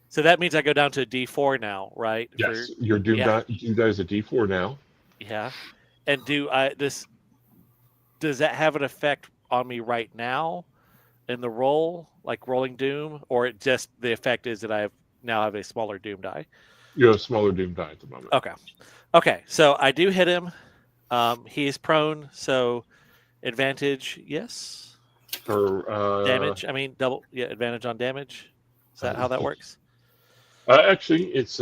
so that means I go down to a D4 now, right? Yes, your doom die is a D4 now. Yeah, and does that have an effect on me right now in the roll, like rolling doom, or it just the effect is that I now have a smaller doom die? You have a smaller doom die at the moment. Okay. So I do hit him. He is prone, so advantage, yes. For Damage. I mean, double. Yeah, advantage on damage. Is that how that works? Actually, it's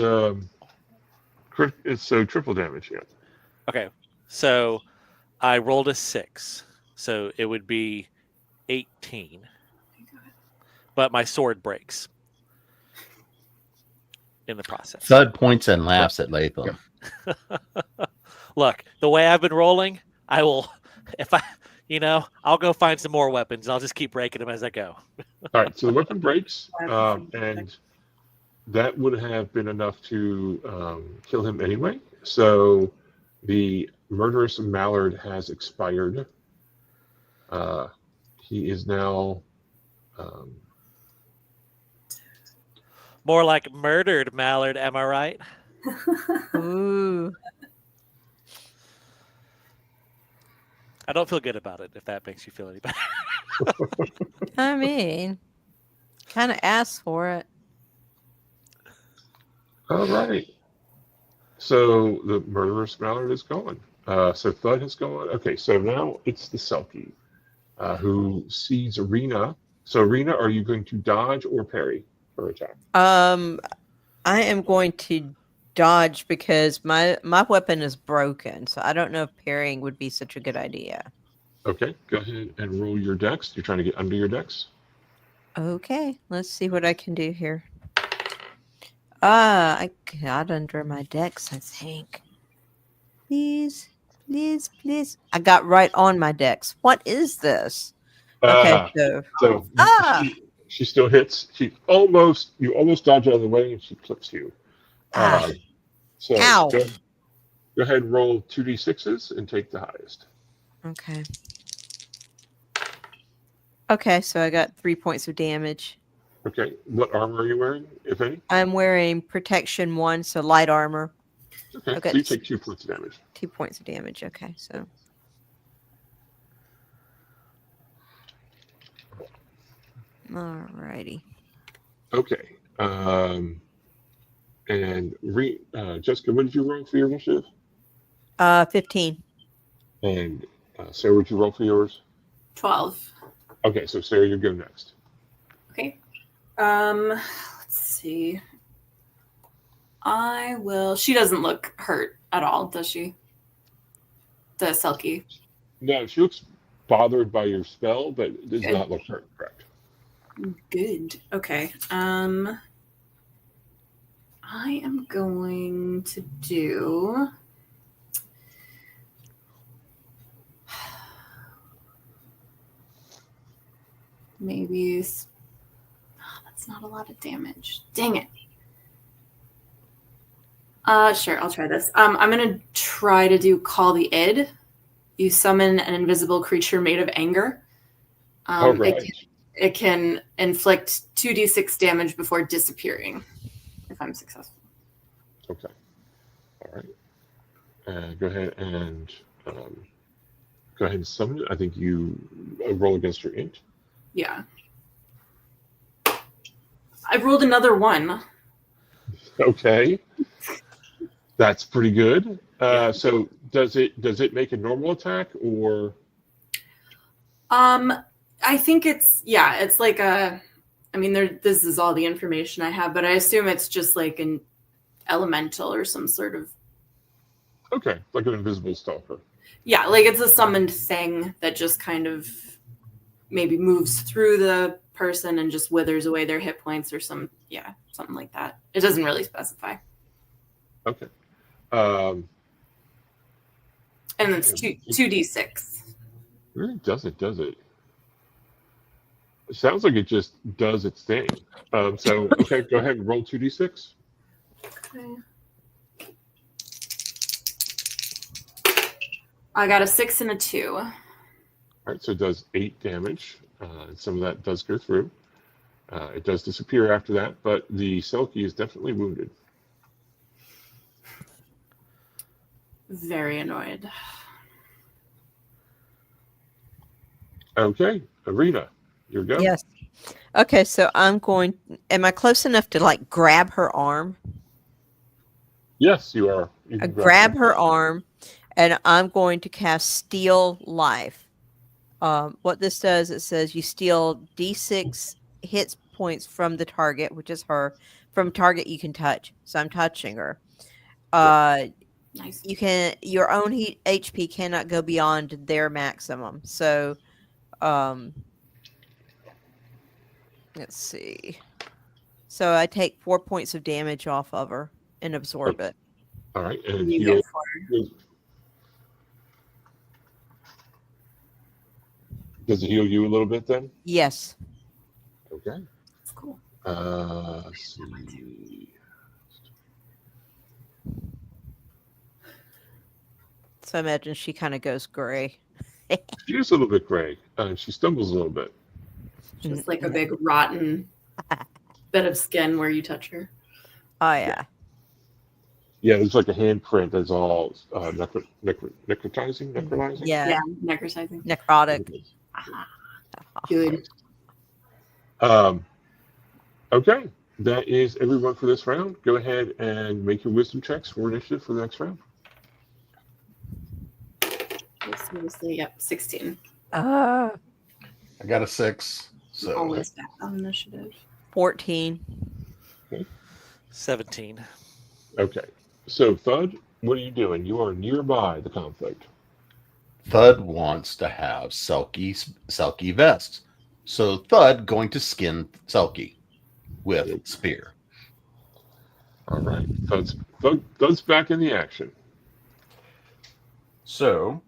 triple damage. Yeah. Okay. So I rolled a 6, so it would be 18. But my sword breaks in the process. Thud points and laughs at Latham. Look, the way I've been rolling, I will, I'll go find some more weapons. I'll just keep breaking them as I go. All right, so the weapon breaks, and that would have been enough to kill him anyway. So the murderous mallard has expired. He is now more like murdered mallard, am I right? Ooh. I don't feel good about it, if that makes you feel any better. I mean, kind of asked for it. all right. So the murderous mallard is gone. So Thud has gone. Okay, so now it's the Selkie who sees Arena. So Arena, are you going to dodge or parry her attack? I am going to dodge because my weapon is broken, so I don't know if parrying would be such a good idea. Okay, go ahead and roll your dex. You're trying to get under your dex. Okay, let's see what I can do here. I got under my dex, I think. Please. I got right on my dex. What is this? Okay, So she still hits. You almost dodge out of the way, and she clips you. So Ow. Go ahead and roll 2d6s and take the highest. Okay. Okay, so I got 3 points of damage. Okay. What armor are you wearing, if any? I'm wearing protection 1, so light armor. Okay. Okay. So you take 2 points of damage. 2 points of damage. Okay, so. Alrighty. Okay. And Jessica, what did you roll for your initiative? 15. And Sarah, what did you roll for yours? 12. Okay, so Sarah, you go next. Okay. Let's see. I will. She doesn't look hurt at all, does she? The Selkie. No, she looks bothered by your spell, but does Good. not look hurt. Correct. Good. Okay. I am going to do. Maybe. That's not a lot of damage. Dang it. Sure, I'll try this. I'm gonna try to do Call the Id. You summon an invisible creature made of anger. All right. It can inflict 2d6 damage before disappearing if I'm successful. Okay. All right. Go ahead and summon it. I think you roll against your int. Yeah. I rolled another 1. Okay. That's pretty good. Yeah. So does it make a normal attack or? I think it's like this is all the information I have, but I assume it's just like an elemental or some sort of. Okay, like an invisible stalker. Yeah, like it's a summoned thing that just kind of maybe moves through the person and just withers away their hit points or something like that. It doesn't really specify. Okay. And it's 2d6. Really doesn't, does it? It sounds like it just does its thing. So, okay, go ahead and roll 2d6. Okay. I got a 6 and a 2. All right, so it does 8 damage. Some of that does go through. It does disappear after that, but the Selkie is definitely wounded. Very annoyed. Okay, Arena, your go. Yes. Okay, so am I close enough to like grab her arm? Yes, you are. You I can grab her arm and I'm going to cast Steal Life. What this does, it says you steal D6 hit points from the target, which is her, from target you can touch. So I'm touching her. Nice. Your own HP cannot go beyond their maximum. So, let's see. So I take 4 points of damage off of her and absorb it. All right, and You heal. get 4. Does it heal you a little bit then? Yes. Okay. That's cool. Let's see. So I imagine she kind of goes gray. She is a little bit gray. She stumbles a little bit. Just like a big rotten bit of skin where you touch her. Oh yeah. Yeah, there's like a handprint that's all necrotizing. Yeah. Necrotizing. Necrotic. Good. Okay, that is everyone for this round. Go ahead and make your wisdom checks for initiative for the next round. Seriously, yep, 16. I got a 6. So Always back on initiative. 14. 17. Okay, so Thud, what are you doing? You are nearby the conflict. Thud wants to have Selkie vest. So Thud going to skin Selkie with spear. All right, Thud's back in the action. So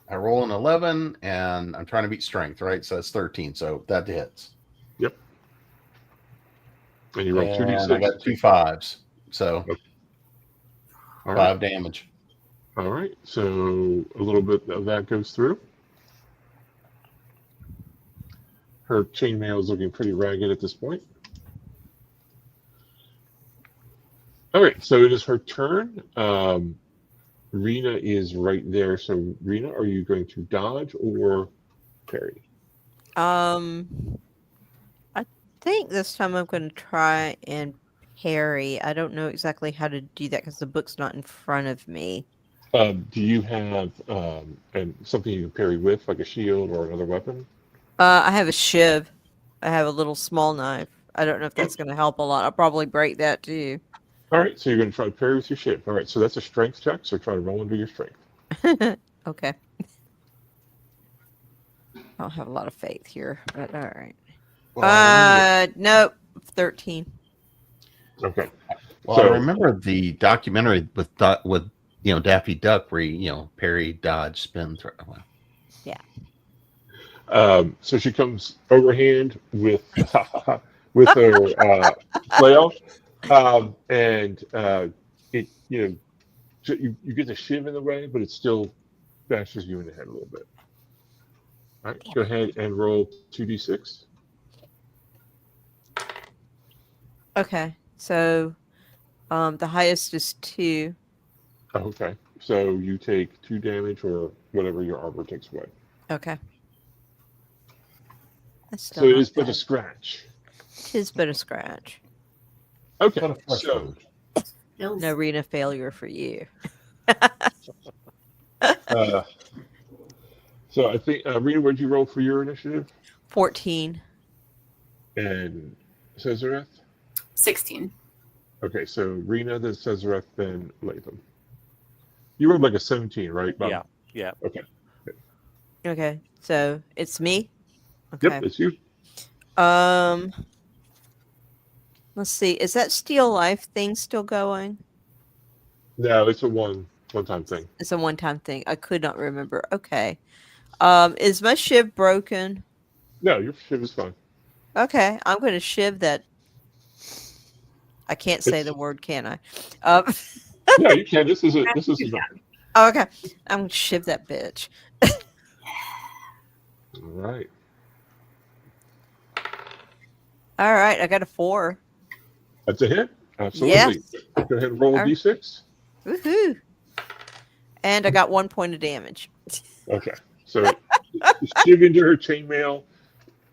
I roll an 11, and I'm trying to beat strength, right? So that's 13. So that hits. Yep. And you roll 2d6. I got 2 5s. So Okay. All right. 5 damage. All right. So a little bit of that goes through. Her chainmail is looking pretty ragged at this point. All right. So it is her turn. Rena is right there. So Rena, are you going to dodge or parry? I think this time I'm going to try and parry. I don't know exactly how to do that because the book's not in front of me. Do you have and something you can parry with, like a shield or another weapon? I have a shiv. I have a little small knife. I don't know if that's going to help a lot. I'll probably break that too. All right. So you're going to try to parry with your shield. All right. So that's a strength check. So try to roll into your strength. Okay. I don't have a lot of faith here, but all right. Well, Nope. 13. Okay. Well, I remember the documentary with Daffy Duck where he, parry, dodge, spin, throw. Well, So she comes overhand with with her flail, and it you get the shiv in the way, but it still bashes you in the head a little bit. All right, go ahead and roll 2d6. Okay. So the highest is 2. Oh, okay, so you take 2 damage or whatever your armor takes away. Okay. That's So still it not is but a bad. scratch. Tis but a scratch. Okay, What a fresh so wound. No arena failure for you. so I think Rita, what did you roll for your initiative? 14. And Cesareth? 16. Okay, so Rena, then Cesareth, then Latham. You rolled like a 17, right, Bob? Yeah. Okay. Okay. So it's me? Okay. Yep, it's you. Let's see. Is that steal life thing still going? No, it's a one-time thing. It's a one-time thing. I could not remember. Okay. Is my shiv broken? No, your shiv is fine. Okay, I'm going to shiv that. I can't say the word, can I? Yeah, you can. This is enough. Oh, okay. I'm going to shiv that bitch. All right. All right, I got a 4. That's a hit. Absolutely. Yes. Go ahead and roll a All right. d6. Woohoo! And I got 1 point of damage. Okay. So you shiv into her chainmail.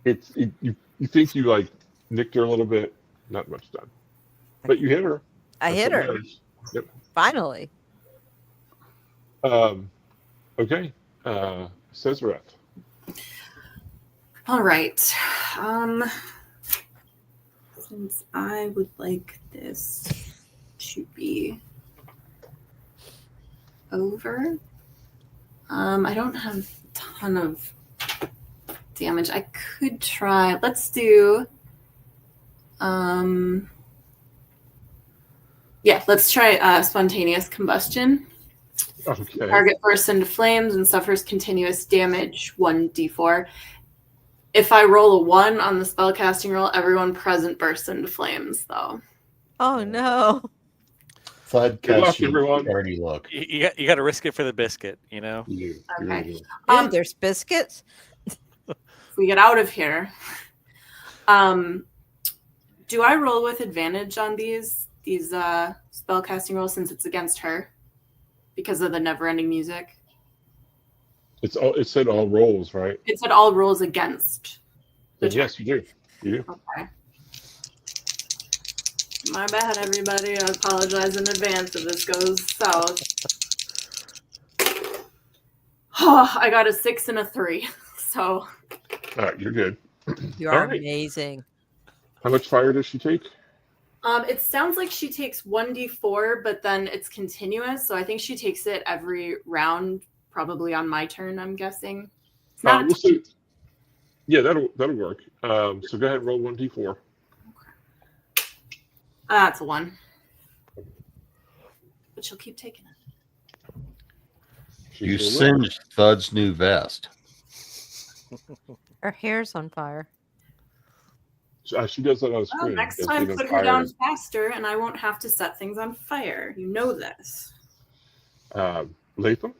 You think you like nicked her a little bit. Not much done. But you hit her. I That's hit what her. matters. Yep. Finally. Okay. Cesareth. All right. Since I would like this to be over, I don't have a ton of damage. I could try. Let's do. Let's try spontaneous combustion. Okay. Target bursts into flames and suffers continuous damage, 1d4. If I roll a 1 on the spellcasting roll, everyone present bursts into flames, though. Oh, no. Thud, Good luck, cuss, you everyone. dirty look. You got to risk it for the biscuit, you know. You Okay. really do. Ooh, there's biscuits. If we get out of here, do I roll with advantage on these spellcasting rolls since it's against her because of the never-ending music? It said all rolls, right? It said all rolls against. Yes, you do. You do. Okay. My bad, everybody. I apologize in advance if this goes south. Oh, I got a 6 and a 3. So. All right, you're good. You All are right. amazing. How much fire does she take? It sounds like she takes 1d4, but then it's continuous. So I think she takes it every round, probably on my turn, I'm guessing. It's not We'll see. Yeah, that'll work. So go ahead and roll 1d4. that's a 1. But she'll keep taking it. You singed Thud's new vest. Her hair's on fire. She does that on Well, screen. next Does time, it on put her fire. down faster, and I won't have to set things on fire. You know this. Latham?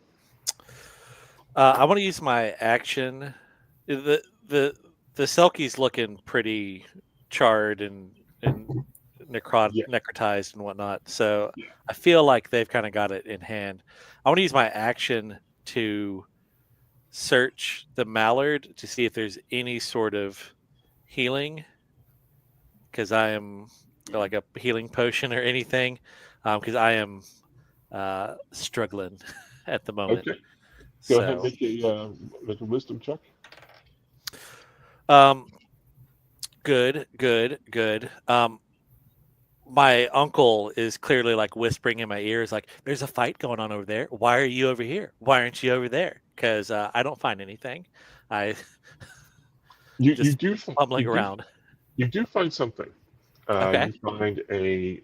I want to use my action. The Selkie's looking pretty charred and Yeah. necrotized and whatnot. So I feel like they've kind of got it in hand. I want to use my action to search the mallard to see if there's any sort of healing, because I am like a healing potion or anything, because I am struggling at the moment. Okay. Go ahead and So, make a wisdom check. good. My uncle is clearly like whispering in my ears, like, "There's a fight going on over there. Why are you over here? Why aren't you over there?" Because I don't find anything. I You just do fumbling around. You do find something. Okay. You find a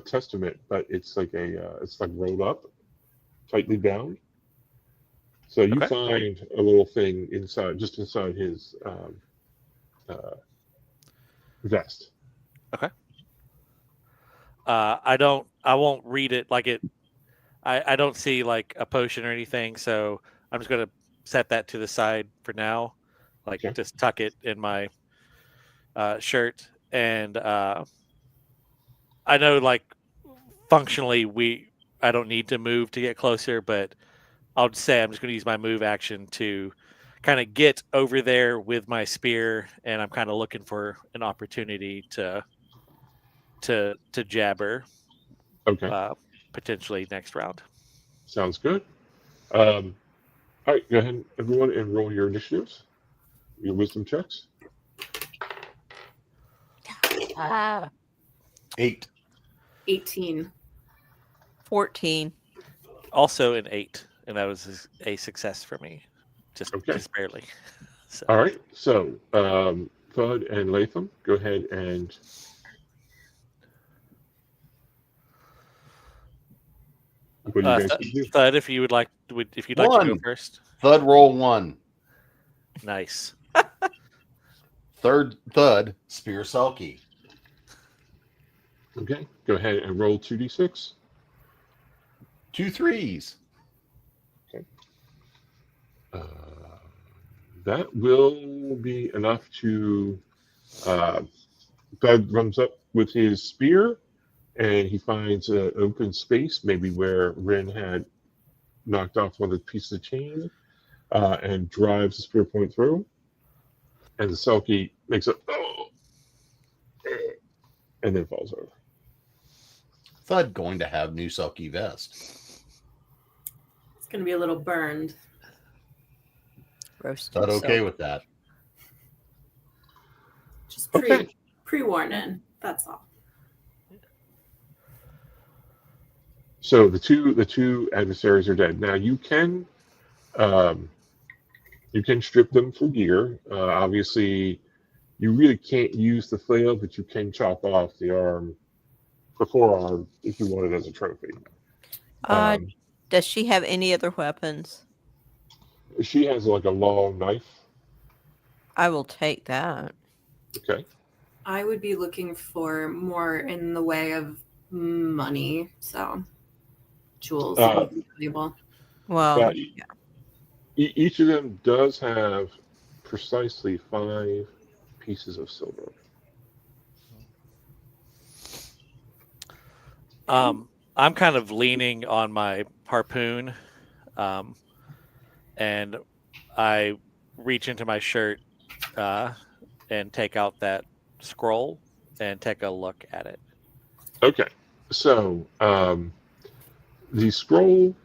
testament, but it's like rolled up, tightly bound. So you Okay. find a little thing inside his vest. Okay. I won't read it like it. I don't see like a potion or anything, so I'm just gonna set that to the side for now. Like, Okay. just tuck it in my shirt, and I know like functionally I don't need to move to get closer, but I'll just say I'm just going to use my move action to kind of get over there with my spear, and I'm kind of looking for an opportunity to jabber Okay. potentially next round. Sounds good. All right, go ahead, everyone, and roll your initiatives, your wisdom checks. 8. 18. 14. Also an 8, and that was a success for me, just barely. So. All right, so Thud and Latham, go ahead and what do you guys do? Thud, if you'd like to go first. Thud, roll 1. Nice. Third Thud, spear Selkie. Okay, go ahead and roll 2d6. 2 3s. Okay. That will be enough to. Thud runs up with his spear, and he finds an open space, maybe where Rin had knocked off one of the pieces of chain, and drives the spear point through. And the Selkie makes a and then falls over. Thud going to have new Selkie vest. It's going to be a little burned. Roast. Thud okay with that. Just Okay. pre-warning. That's all. So the two adversaries are dead. Now you can strip them for gear. Obviously, you really can't use the flail, but you can chop off the forearm, if you want it as a trophy. Does she have any other weapons? She has like a long knife. I will take that. Okay. I would be looking for more in the way of money, so jewels would be valuable. Well, each of them does have precisely 5 pieces of silver. I'm kind of leaning on my harpoon, and I reach into my shirt and take out that scroll and take a look at it. Okay, so the scroll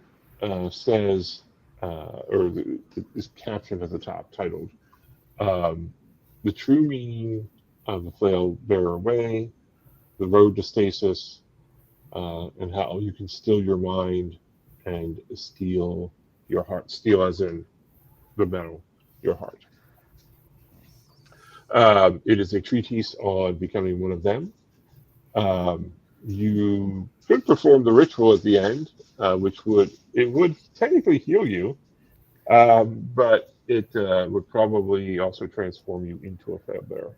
says, or this caption at the top titled, "The true meaning of the flail bearer way, the road to stasis, and how you can steal your mind and steal your heart. Steal as in the metal, your heart. It is a treatise on becoming one of them. You could perform the ritual at the end, which would technically heal you, but it would probably also transform you into a flail bearer.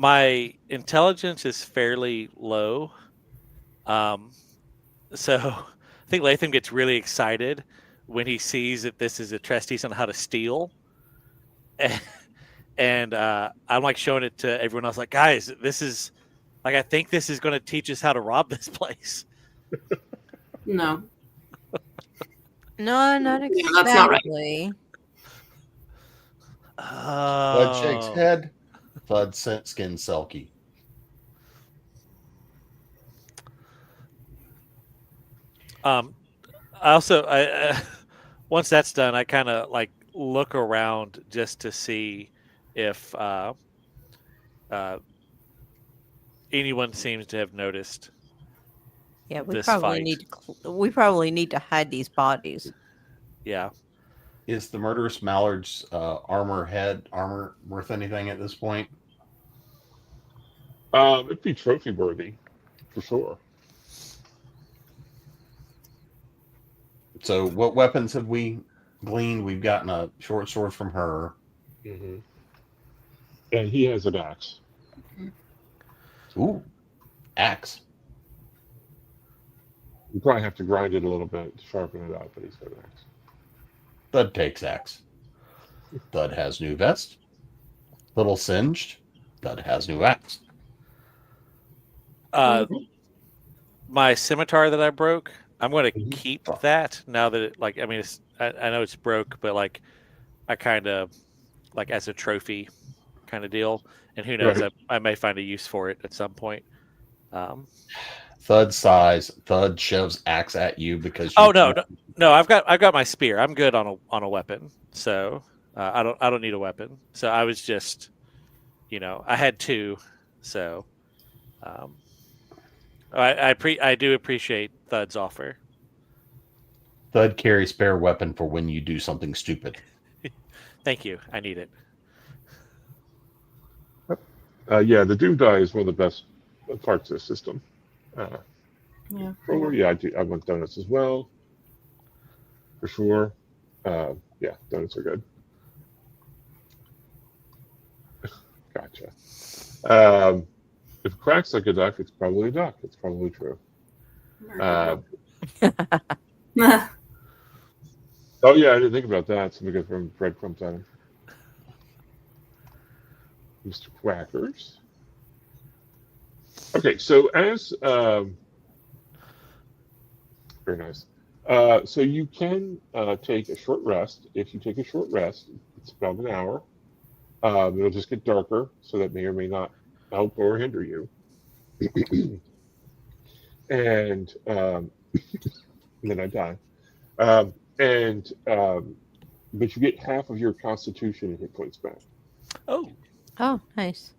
My intelligence is fairly low, So I think Latham gets really excited when he sees that this is a treatise on how to steal. And I'm like showing it to everyone else, like, guys, this is like, I think this is going to teach us how to rob this place. No. No, not Yeah, that's not right. exactly. Thud shakes head. Thud skins sulky. I also, once that's done, I kind of like look around just to see if anyone seems to have noticed. Yeah, we this probably fight. need to hide these bodies. Yeah. Is the murderous mallard's armor worth anything at this point? It'd be trophy worthy, for sure. So, what weapons have we gleaned? We've gotten a short sword from her. Mm-hmm. And he has an axe. Ooh, axe. You probably have to grind it a little bit to sharpen it up, but he's got an axe. Thud takes axe. Thud has new vest. Little singed. Thud has new axe. My scimitar that I broke, I'm going to Mhm. keep that now that it, like, I mean, I know it's broke, but like, I kind of like as a trophy kind of deal. And who knows, Right. I may find a use for it at some point. Thud sighs. Thud shoves axe at you because. No! I've got my spear. I'm good on a weapon, so I don't need a weapon. So I was just, I had two, so I do appreciate Thud's offer. Thud carries spare weapon for when you do something stupid. Thank you. I need it. Yeah, the Doom die is one of the best parts of the system. Yeah. Yeah, I want donuts as well, for sure. Yeah, donuts are good. Gotcha. If it cracks like a duck, it's probably a duck. It's probably true. Oh yeah, I didn't think about that. Somebody got throwing breadcrumbs at him. Mr. Quackers. Okay, so as very nice. So you can take a short rest. If you take a short rest, it's about an hour. It'll just get darker, so that may or may not help or hinder you. And then I die. But you get half of your constitution and hit points back. Oh, Nice.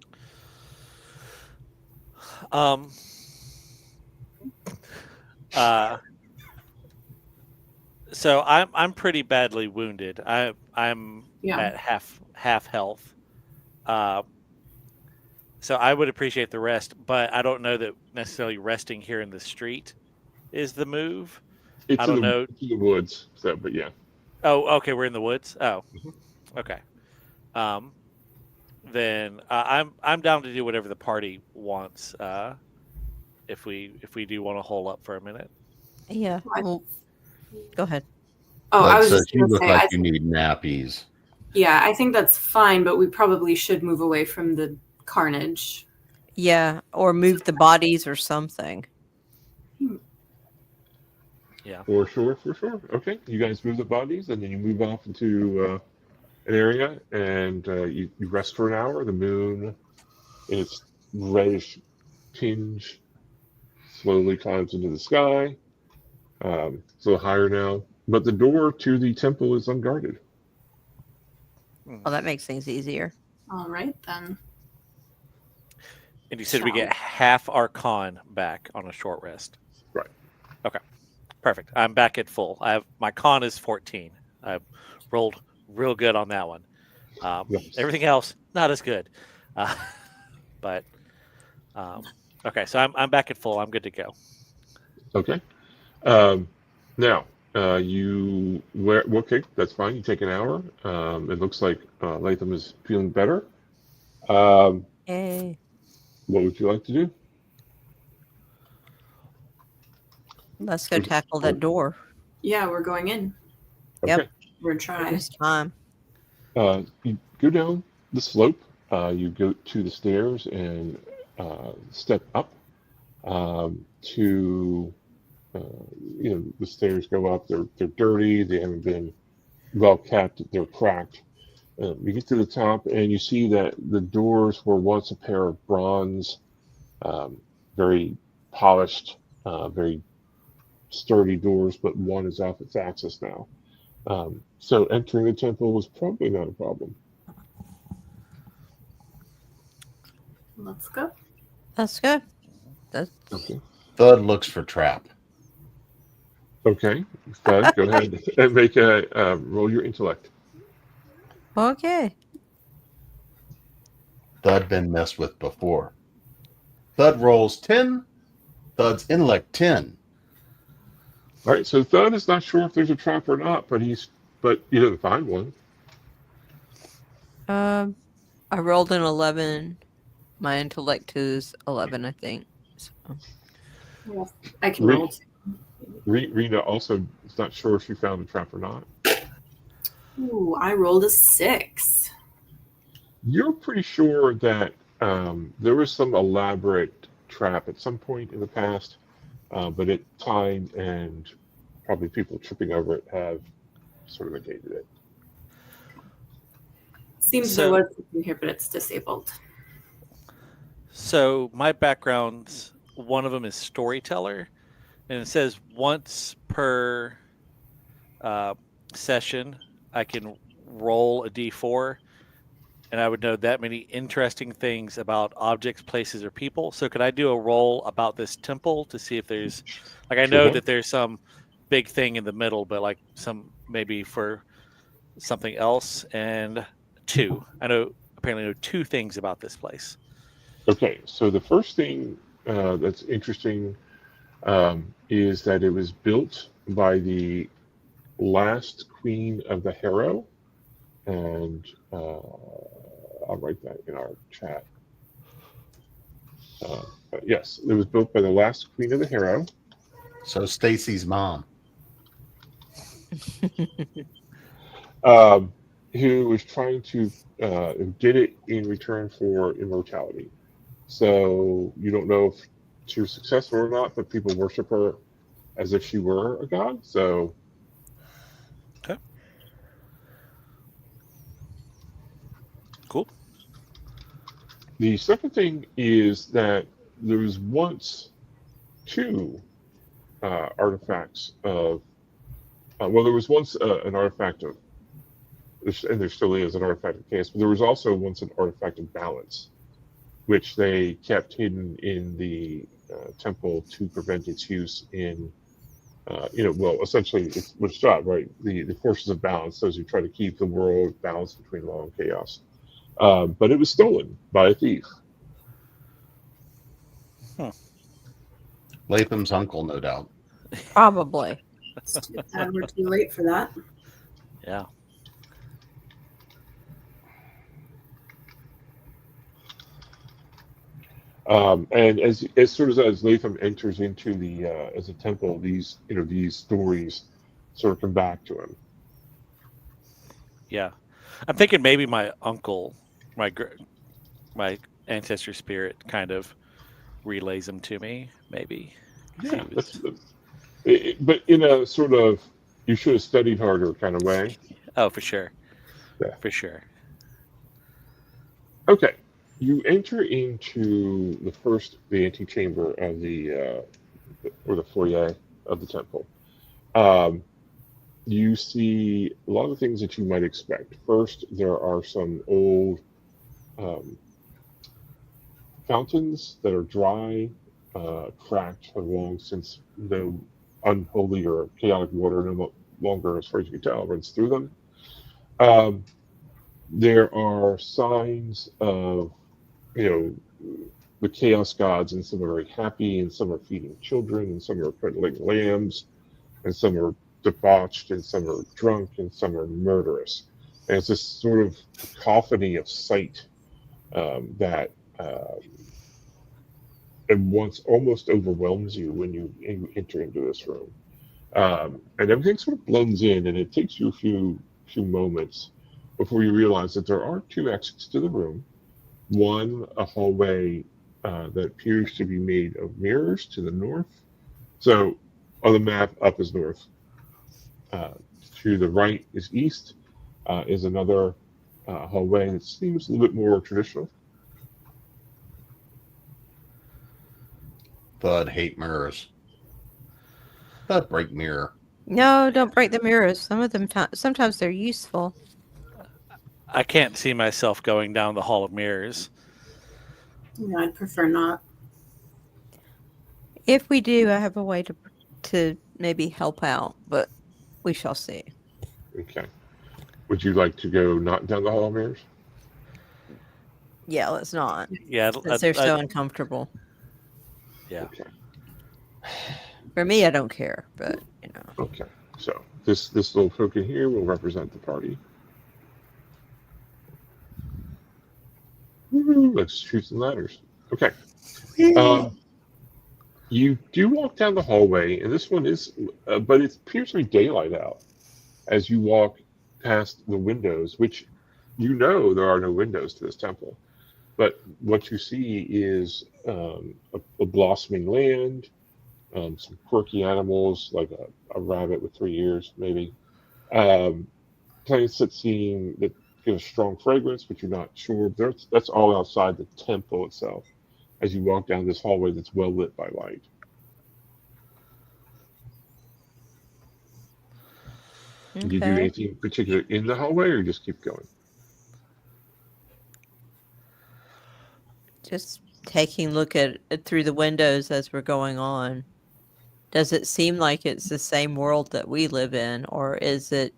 So I'm pretty badly wounded. I'm at half health. So I would appreciate the rest, but I don't know that necessarily resting here in the street is the move. It's I don't know. It's in the woods, so but yeah. Oh, okay, we're in the woods. Oh, okay. Then I'm down to do whatever the party wants. If we do want to hole up for a minute. Yeah. Well, go ahead. Oh, I was just you going to look say, like you need nappies. Yeah, I think that's fine, but we probably should move away from the carnage. Yeah, or move the bodies or something. Yeah. For sure. Okay, you guys move the bodies, and then you move off into an area, and you rest for an hour. The moon, in its reddish tinge, slowly climbs into the sky. It's a little higher now, but the door to the temple is unguarded. Oh, that makes things easier. All right, then. And you said we get half our con back on a short rest. Right. Okay. Perfect. I'm back at full. My con is 14. I rolled real good on that one. Nice. Everything else not as good. But okay, so I'm back at full. I'm good to go. Okay. Now okay, that's fine. You take an hour. It looks like Latham is feeling better. Yay. What would you like to do? Let's go tackle that door. Yeah, we're going in. Yep. Okay. We're trying. It's time. You go down the slope. You go to the stairs and step up to the stairs go up. They're dirty. They haven't been well kept. They're cracked. You get to the top and you see that the doors were once a pair of bronze, very polished, very sturdy doors, but one is off its axis now. So entering the temple was probably not a problem. Let's go. Let's go. That's Okay. Thud looks for trap. Okay. Thud, go ahead and make a roll your intellect. okay. Thud been messed with before. Thud rolls 10. Thud's intellect 10. All right. So Thud is not sure if there's a trap or not, but he didn't find one. I rolled an 11. My intellect is 11, I think. So. Yes. I can roll. Rena also is not sure if she found a trap or not. Ooh, I rolled a 6. You're pretty sure that there was some elaborate trap at some point in the past, but time and probably people tripping over it have sort of negated it. Seems there was something here, but it's disabled. So my background, one of them is storyteller, and it says once per session I can roll a d4, and I would know that many interesting things about objects, places, or people. So could I do a roll about this temple to see if there's, I know that there's some big thing in the middle, but like some maybe for something else. And 2, apparently know 2 things about this place. Okay, so the first thing that's interesting is that it was built by the last queen of the Harrow, and I'll write that in our chat. But yes, it was built by the last queen of the Harrow. So Stacy's mom. Who was trying to get it in return for immortality. So you don't know if she was successful or not, but people worship her as if she were a god. So, okay, cool. The second thing is that there was once 2 artifacts of. There was once an artifact of, and there still is an artifact of chaos, but there was also once an artifact of balance, which they kept hidden in the temple to prevent its use in, essentially it's its job, right? The forces of balance, those who try to keep the world balanced between law and chaos. But it was stolen by a thief. Latham's uncle, no doubt. Probably. We're too late for that. Yeah. And as soon as Latham enters into the as a temple, these stories sort of come back to him. Yeah, I'm thinking maybe my uncle, my ancestor spirit, kind of relays them to me. Maybe. Yeah, but in a sort of you should have studied harder kind of way. Oh, for sure. Yeah. For sure. Okay. You enter into the antechamber of or the foyer of the temple. You see a lot of things that you might expect. First, there are some old fountains that are dry, cracked, have long since the unholy or chaotic water no longer, as far as you can tell, runs through them. There are signs of the chaos gods, and some are very happy, and some are feeding children, and some are peddling lambs, and some are debauched, and some are drunk, and some are murderous. And it's this sort of cacophony of sight that and once almost overwhelms you when you enter into this room. And everything sort of blends in, and it takes you a few moments before you realize that there are two exits to the room. One, a hallway that appears to be made of mirrors to the north. So on the map, up is north. To the right is east, is another hallway that seems a little bit more traditional. Thud hate mirrors. Thud break mirror. No, don't break the mirrors. Some of them, sometimes they're useful. I can't see myself going down the hall of mirrors. No, I'd prefer not. If we do, I have a way to maybe help out, but we shall see. Okay. Would you like to go not down the hall of mirrors? Yeah, let's not. Yeah, Because they're so uncomfortable. Yeah. Okay. For me, I don't care, but you know. Okay. So this little token here will represent the party. Woo-hoo, let's shoot some ladders. Okay. You do walk down the hallway, and this one is, but it appears to be daylight out as you walk past the windows, which you know there are no windows to this temple. But what you see is a blossoming land, some quirky animals like a rabbit with 3 ears, maybe. Plants that get a strong fragrance, but you're not sure. That's all outside the temple itself as you walk down this hallway that's well lit by light. Okay. Do you do anything particular in the hallway, or just keep going? Just taking a look at through the windows as we're going on. Does it seem like it's the same world that we live in, or is it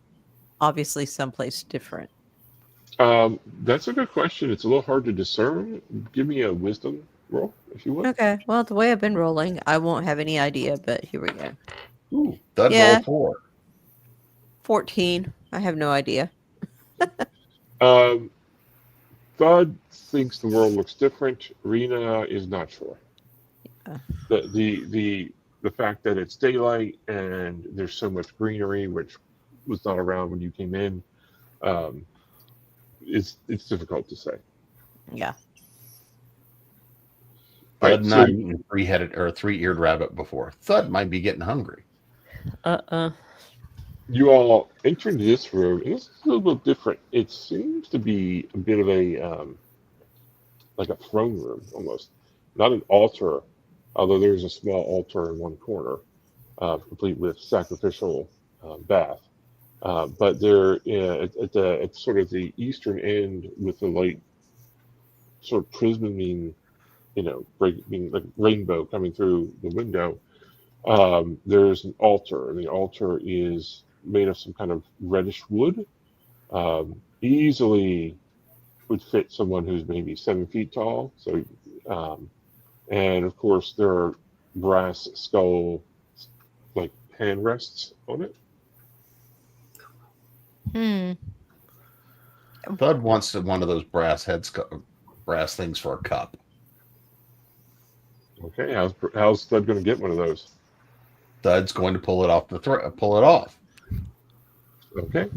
obviously someplace different? That's a good question. It's a little hard to discern. Give me a wisdom roll, if you would. Okay. Well, the way I've been rolling, I won't have any idea, but here we go. Ooh, Thud Yeah. roll 4. 14. I have no idea. Thud thinks the world looks different. Rena is not sure. Yeah. The fact that it's daylight and there's so much greenery, which was not around when you came in, it's difficult to say. Yeah. Thud Right, not so- eaten a 3-headed or a 3-eared rabbit before. Thud might be getting hungry. You all enter into this room, and this is a little bit different. It seems to be a bit of a like a throne room almost, not an altar, although there's a small altar in one corner, complete with sacrificial bath. But there, at sort of the eastern end, with the light sort of prisming, being like rainbow coming through the window. There's an altar, and the altar is made of some kind of reddish wood. Easily would fit someone who's maybe 7 feet tall. So, and of course there are brass skull like hand rests on it. Thud wants one of those brass things for a cup. Okay, how's Thud going to get one of those? Thud's going to pull it off pull it off. Okay.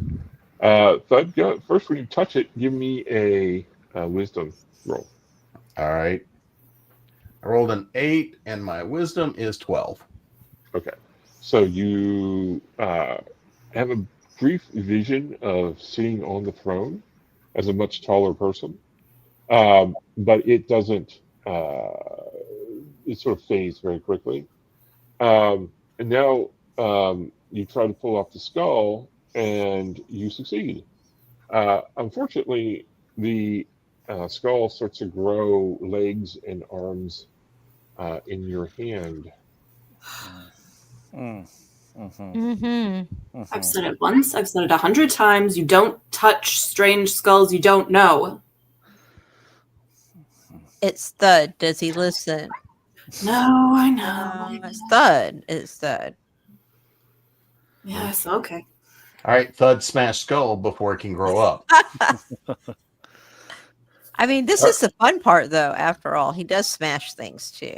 Thud, go first. When you touch it, give me a wisdom roll. All right. I rolled an 8, and my wisdom is 12. Okay. So you have a brief vision of sitting on the throne as a much taller person, but it doesn't. It sort of fades very quickly. And now you try to pull off the skull, and you succeed. Unfortunately, the skull starts to grow legs and arms in your hand. I've said it once. I've said it 100 times. You don't touch strange skulls you don't know. It's Thud. Does he listen? No, I know. It's Thud. It's Thud. Yes, okay. All right, Thud smash skull before it can grow up. I mean, this is the fun part, though. After all, he does smash things too.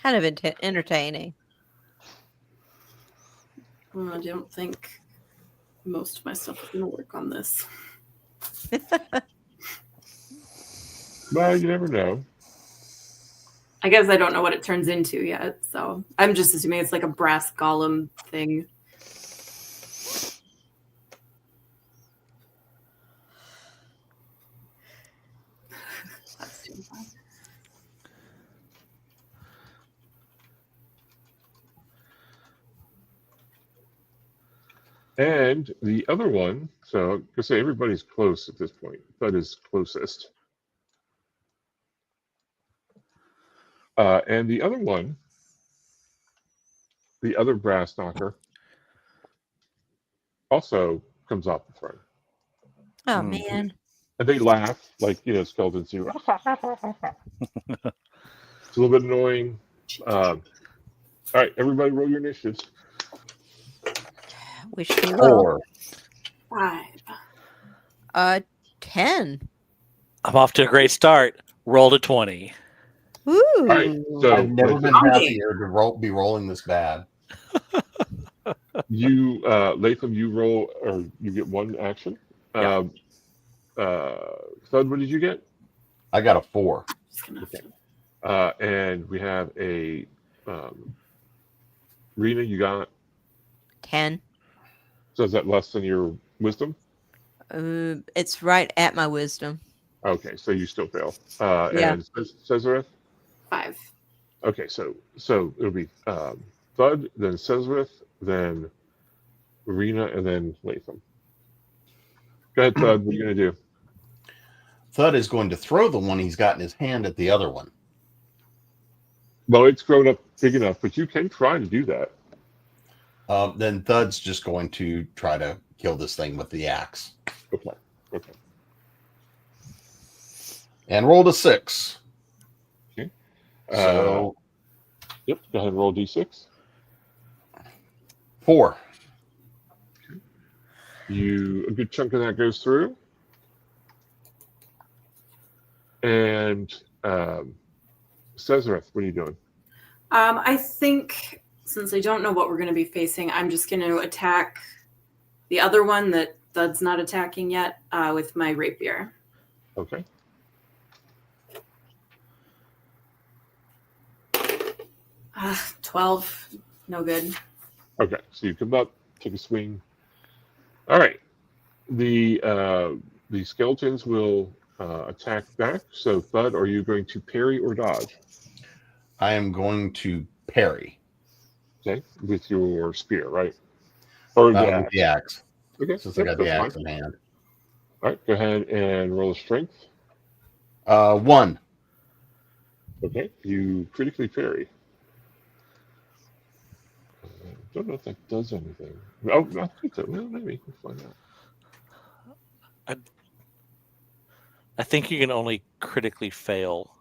kind of entertaining. I don't think most of my stuff is going to work on this. Well, you never know. I guess I don't know what it turns into yet, so I'm just assuming it's like a brass golem thing. That's too fun. And the other one, so I say everybody's close at this point. Thud is closest. And the other one, the other brass knocker, also comes off the throne. Oh man. And they laugh like, skeletons do. It's a little bit annoying. All right, everybody roll your initiatives. Wish you will. 5. 10. I'm off to a great start. Rolled a 20. Woo. All right, so I've never been happier to be rolling this bad. you, Latham, you roll, or you get one action. Yeah. Thud, what did you get? I got a 4. And we have a Rena, you got 10. So is that less than your wisdom? It's right at my wisdom. Okay, so you still fail. Yeah. And Cesareth? 5. Okay, so it'll be Thud, then Cesareth, then Rena, and then Latham. Go ahead, Thud. What are you going to do? Thud is going to throw the one he's got in his hand at the other one. Well, it's grown up big enough, but you can try to do that. Then Thud's just going to try to kill this thing with the axe. Okay. And rolled a 6. Okay. So, Yep, go ahead and roll D6. 4. A good chunk of that goes through. And Cesareth, what are you doing? I think since I don't know what we're going to be facing, I'm just going to attack the other one that Thud's not attacking yet with my rapier. Okay. Uh, 12. No good. Okay, so you come up, take a swing. All right. The skeletons will attack back. So, Thud, are you going to parry or dodge? I am going to parry. Okay, with your spear, right? Or With the axe. Okay, Since I got the axe in hand. All right, go ahead and roll a strength. 1. Okay, you critically parry. Don't know if that does anything. Oh, I think so. Well, maybe we'll find out. I think you can only critically fail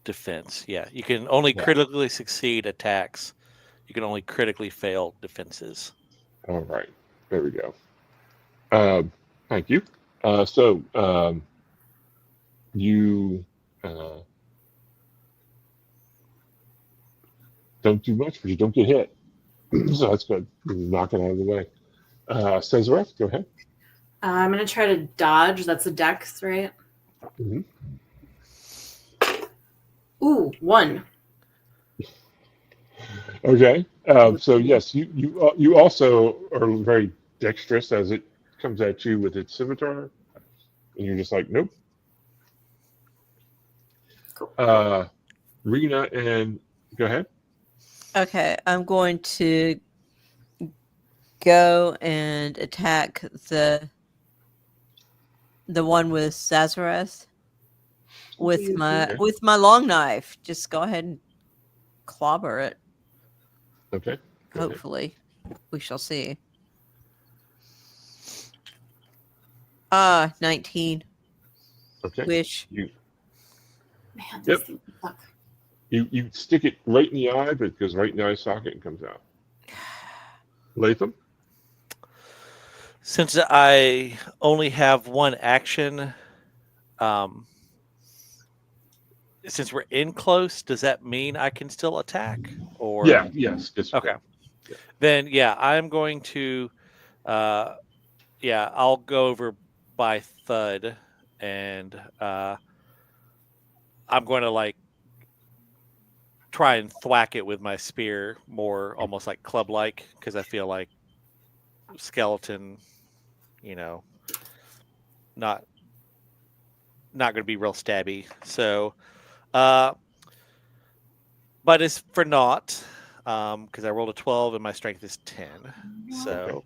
defense. Yeah, you can only critically succeed attacks. You can only critically fail defenses. All right, there we go. Thank you. You don't do much, but you don't get hit. So that's good. Knock it out of the way. Cesareth, go ahead. I'm going to try to dodge. That's a dex, right? Mm-hmm. Ooh, 1. Okay. So yes, you also are very dexterous as it comes at you with its scimitar, and you're just like, nope. Cool. Rena, and go ahead. Okay, I'm going to go and attack the one with Cesareth with my long knife. Just go ahead and clobber it. Okay. Hopefully, we shall see. 19. Okay. Wish. Man, Yep. this thing sucks. You stick it right in the eye, but it goes right in the eye socket and comes out. Latham? Since I only have one action, since we're in close, does that mean I can still attack? Or Yeah. Yes. okay. Yeah. Then I'm going to I'll go over by Thud, and I'm going to like try and thwack it with my spear, more almost like club like, because I feel like skeleton, not going to be real stabby. So but it's for naught, because I rolled a 12 and my strength is 10. So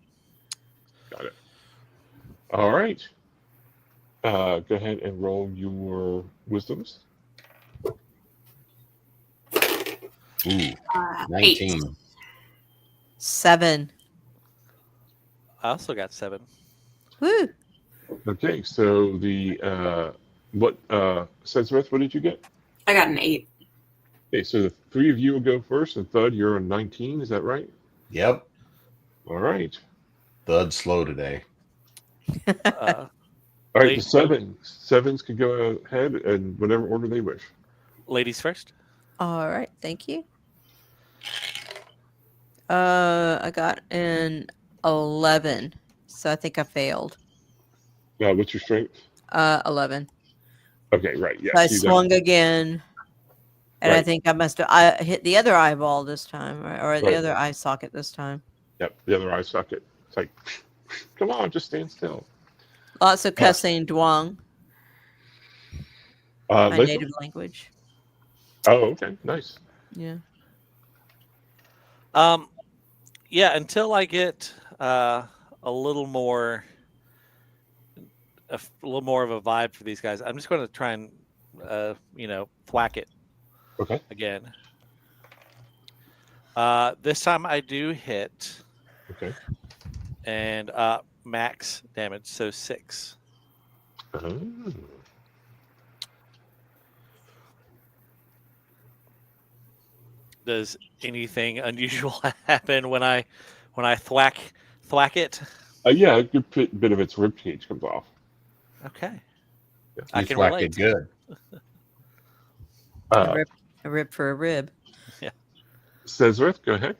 Got it. All right. Go ahead and roll your wisdoms. Ooh, 8. 19. 7. I also got 7. Woo! Okay. So the Sensmith, what did you get? I got an 8. Okay. So the three of you will go first, and Thud, you're on 19. Is that right? Yep. All right. Thud's slow today. All right. Late- The sevens can go ahead in whatever order they wish. Ladies first. All right, thank you. I got an 11, so I think I failed. What's your strength? 11. Okay. Right. Yes. I you swung again, and I Right. think I hit the other eyeball this time, or the Right. other eye socket this time. Yep. The other eye socket. It's like, come on, just stand still. Lots of cussing Duong, my Lathan? native language. Oh, okay. Nice. Yeah. Until I get a little more of a vibe for these guys, I'm just going to try and thwack it Okay. again. This time I do hit, Okay. and max damage, so 6. Oh. Does anything unusual happen when I thwack it? Yeah, a good bit of its ribcage comes off. Okay. Yeah. I You can thwacked relate. it good. A rib for a rib. Cesareth, go ahead.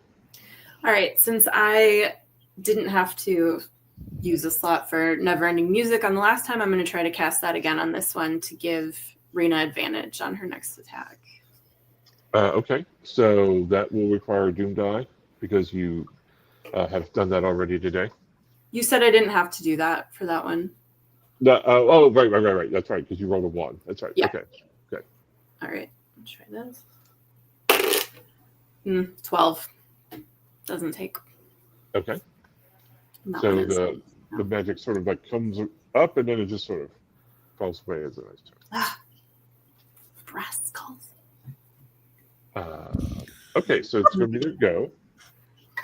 All right, since I didn't have to use a slot for never-ending music on the last time, I'm going to try to cast that again on this one to give Rena advantage on her next attack. Okay, so that will require a Doom die because you have done that already today. You said I didn't have to do that for that one. Right. That's right, because you rolled a 1. That's right. Yeah. Okay. All right, let's try this. 12. Doesn't take. Okay. That So one is- the magic sort of like comes up and then it just sort of falls away as a nice turn. Rascals. Okay, so it's going to be their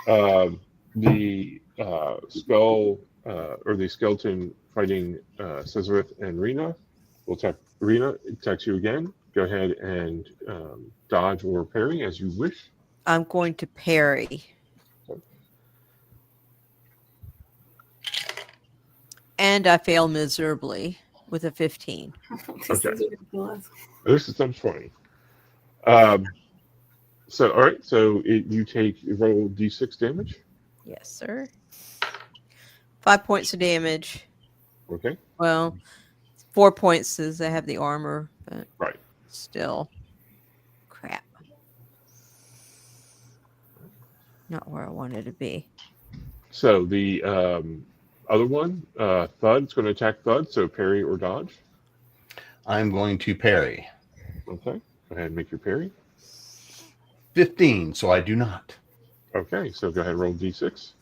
go. The skull or the skeleton fighting Cesareth and Rena will attack. Rena attacks you again. Go ahead and dodge or parry as you wish. I'm going to parry. And I fail miserably with a 15. This Okay. is ridiculous. This is times 20. So, all right. So you roll d6 damage. Yes, sir. 5 points of damage. Okay. Well, 4 points as I have the armor, but Right. still. Crap. Not where I wanted to be. So the other one, Thud's going to attack Thud. So parry or dodge. I'm going to parry. Okay. Go ahead and make your parry. 15, so I do not. Okay. So go ahead and roll d6.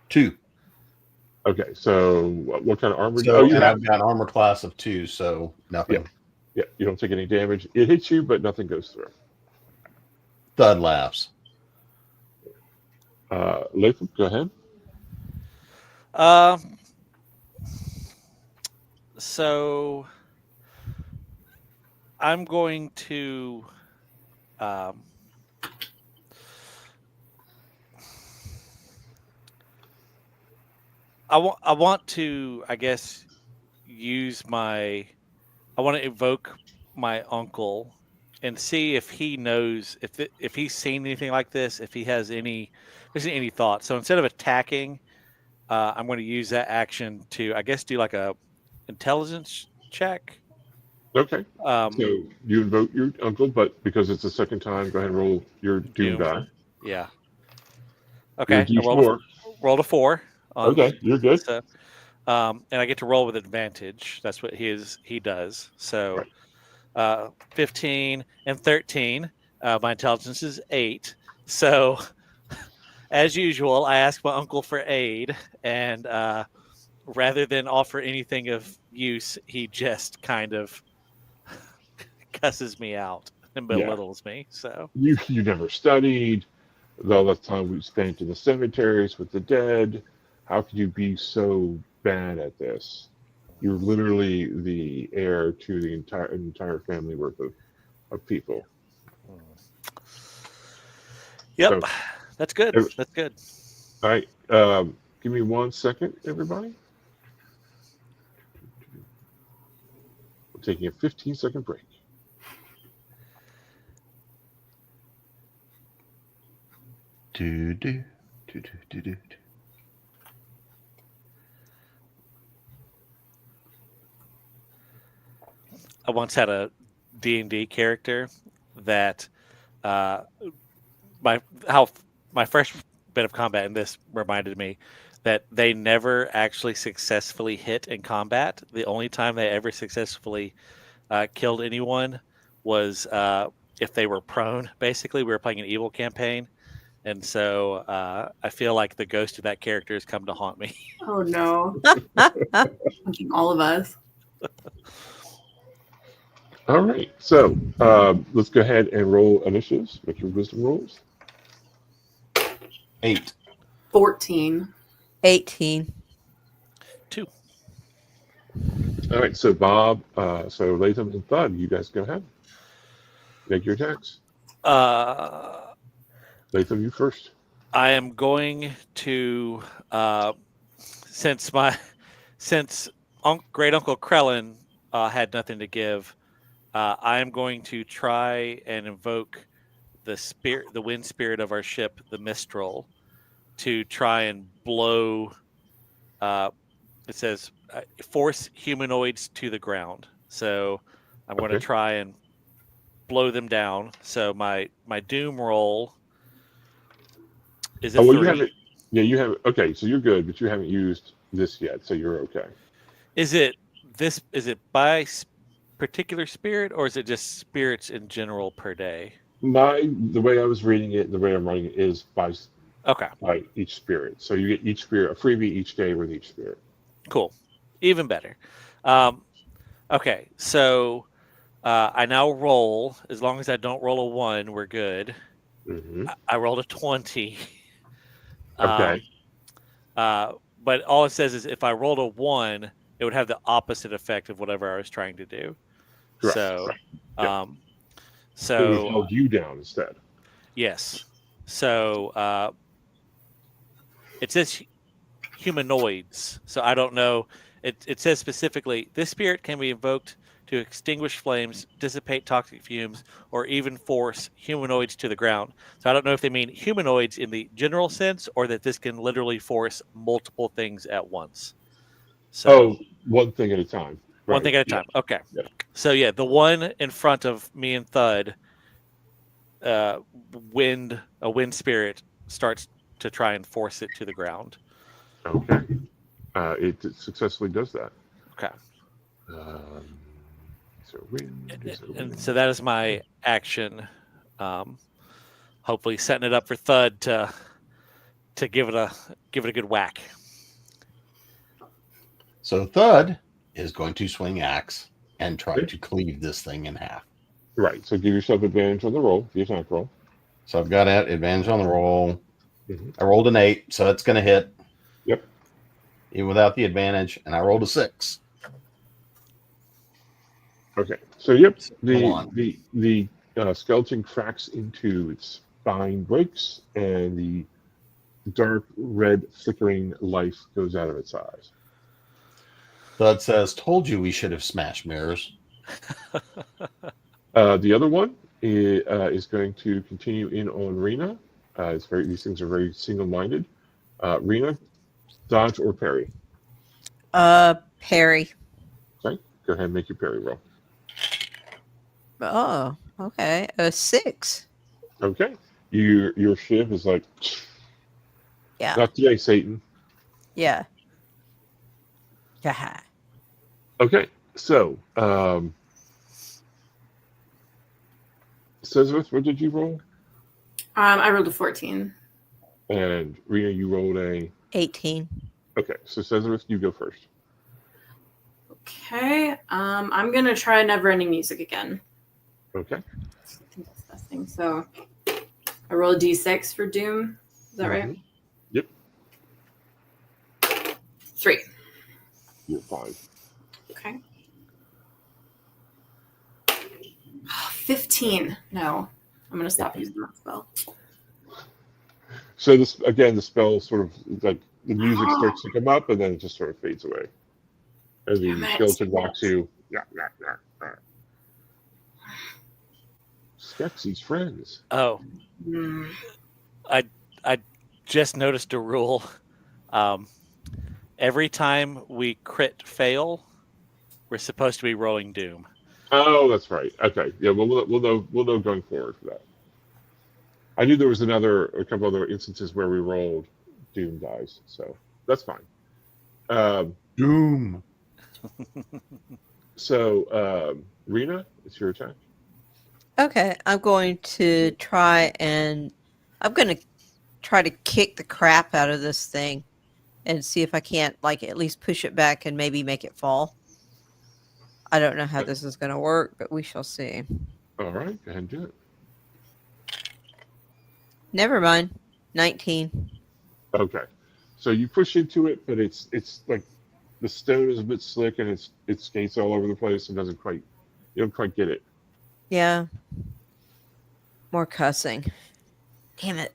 2. Okay. So what kind of armor? So, you and have. I've got armor class of 2, so nothing. Yeah. You don't take any damage. It hits you, but nothing goes through. Thud laughs. Lathan, go ahead. So I'm going to I want to, I guess, I want to evoke my uncle and see if he knows if he's seen anything like this, if he has any thoughts. So instead of attacking, I'm going to use that action to, I guess, do like a intelligence check. Okay. So you invoke your uncle, but because it's the second time, go ahead and roll your doom die. Yeah. Your Okay. I D4. rolled a 4. Okay, you're good. So, and I get to roll with advantage. That's what he does. So, 15 and 13. My intelligence is 8. So, as usual, I ask my uncle for aid, and rather than offer anything of use, he just kind of cusses me out and belittles me. So you never studied. All that time we spent in the cemeteries with the dead. How could you be so bad at this? You're literally the heir to the entire family worth of people. Yep, So, that's good. That's good. All right, give me 1 second, everybody. We're taking a 15-second break. I once had a D&D character that my first bit of combat in this reminded me that they never actually successfully hit in combat. The only time they ever successfully killed anyone was if they were prone. Basically, we were playing an evil campaign, and so I feel like the ghost of that character has come to haunt me. Oh no! Thinking all of us. All right, so let's go ahead and roll initiatives. Make your wisdom rolls. 8. 14. 18. 2. All right, so Bob, so Latham and Thud, you guys go ahead. Make your attacks. Latham, you first. I am going to since great uncle Krellin had nothing to give. I am going to try and invoke the wind spirit of our ship, the Mistral, to try and blow. It says force humanoids to the ground. So I'm going to try and blow them down. So my doom roll is a 3. You haven't. Yeah, you haven't. Okay, so you're good, but you haven't used this yet, so you're okay. Is it by particular spirit, or is it just spirits in general per day? The way I was reading it, the way I'm writing it is by each spirit. So you get each spirit a freebie each day with each spirit. Cool, even better. Okay, so I now roll. As long as I don't roll a 1, we're good. Mm-hmm. I rolled a 20. Okay. But all it says is if I rolled a 1, it would have the opposite effect of whatever I was trying to do. Correct. So, Yep. So it held you down instead. Yes. So it says humanoids. So I don't know. It says specifically this spirit can be invoked to extinguish flames, dissipate toxic fumes, or even force humanoids to the ground. So I don't know if they mean humanoids in the general sense or that this can literally force multiple things at once. So one thing at a time. One thing at a time. Okay. Yep. So yeah, the one in front of me and Thud, a wind spirit starts to try and force it to the ground. Okay. It successfully does that. Okay. So that is my action. Hopefully setting it up for Thud to give it a good whack. So Thud is going to swing axe and try to cleave this thing in half. Right. So give yourself advantage on the roll, the attack roll. So I've got advantage on the roll. Mm-hmm. I rolled an 8, so it's going to hit. Yep. Even without the advantage, and I rolled a 6. Okay. So the skeleton cracks into its spine, breaks, and the dark red flickering life goes out of its eyes. Thud says, "Told you we should have smashed mirrors." The other one is going to continue in on Rena. These things are very single-minded. Rena, dodge or parry. Parry. Okay, go ahead and make your parry roll. Oh, okay. A 6. Okay, your shiv is like, Yeah. not today, Satan. Yeah. Haha. Okay, so Cesareth, what did you roll? I rolled a 14. And Rena, you rolled a 18. Okay, so Cesareth, you go first. Okay. I'm gonna try Never Ending Music again. Okay. I think that's the best thing. So I roll a d6 for Doom. Is that right? Yep. 3. You're fine. Okay. 15. No. I'm gonna stop using that spell. So this again, the spell sort of like the music starts to come up and then it just sort of fades away. And the Damn it. skeleton walks you. Skeksis friends. Oh, Hmm. I just noticed a rule. Every time we crit fail, we're supposed to be rolling doom. Oh, that's right. Okay, yeah, we'll know going forward for that. I knew there was a couple other instances where we rolled doom dice, so that's fine. Doom. So Rena, it's your attack. Okay, I'm going to try to kick the crap out of this thing and see if I can't at least push it back and maybe make it fall. I don't know how this is going to work, but we shall see. All right, go ahead and do it. Never mind. 19. Okay, so you push into it, but it's like the stone is a bit slick and it skates all over the place and you don't quite get it. Yeah. More cussing. Damn it.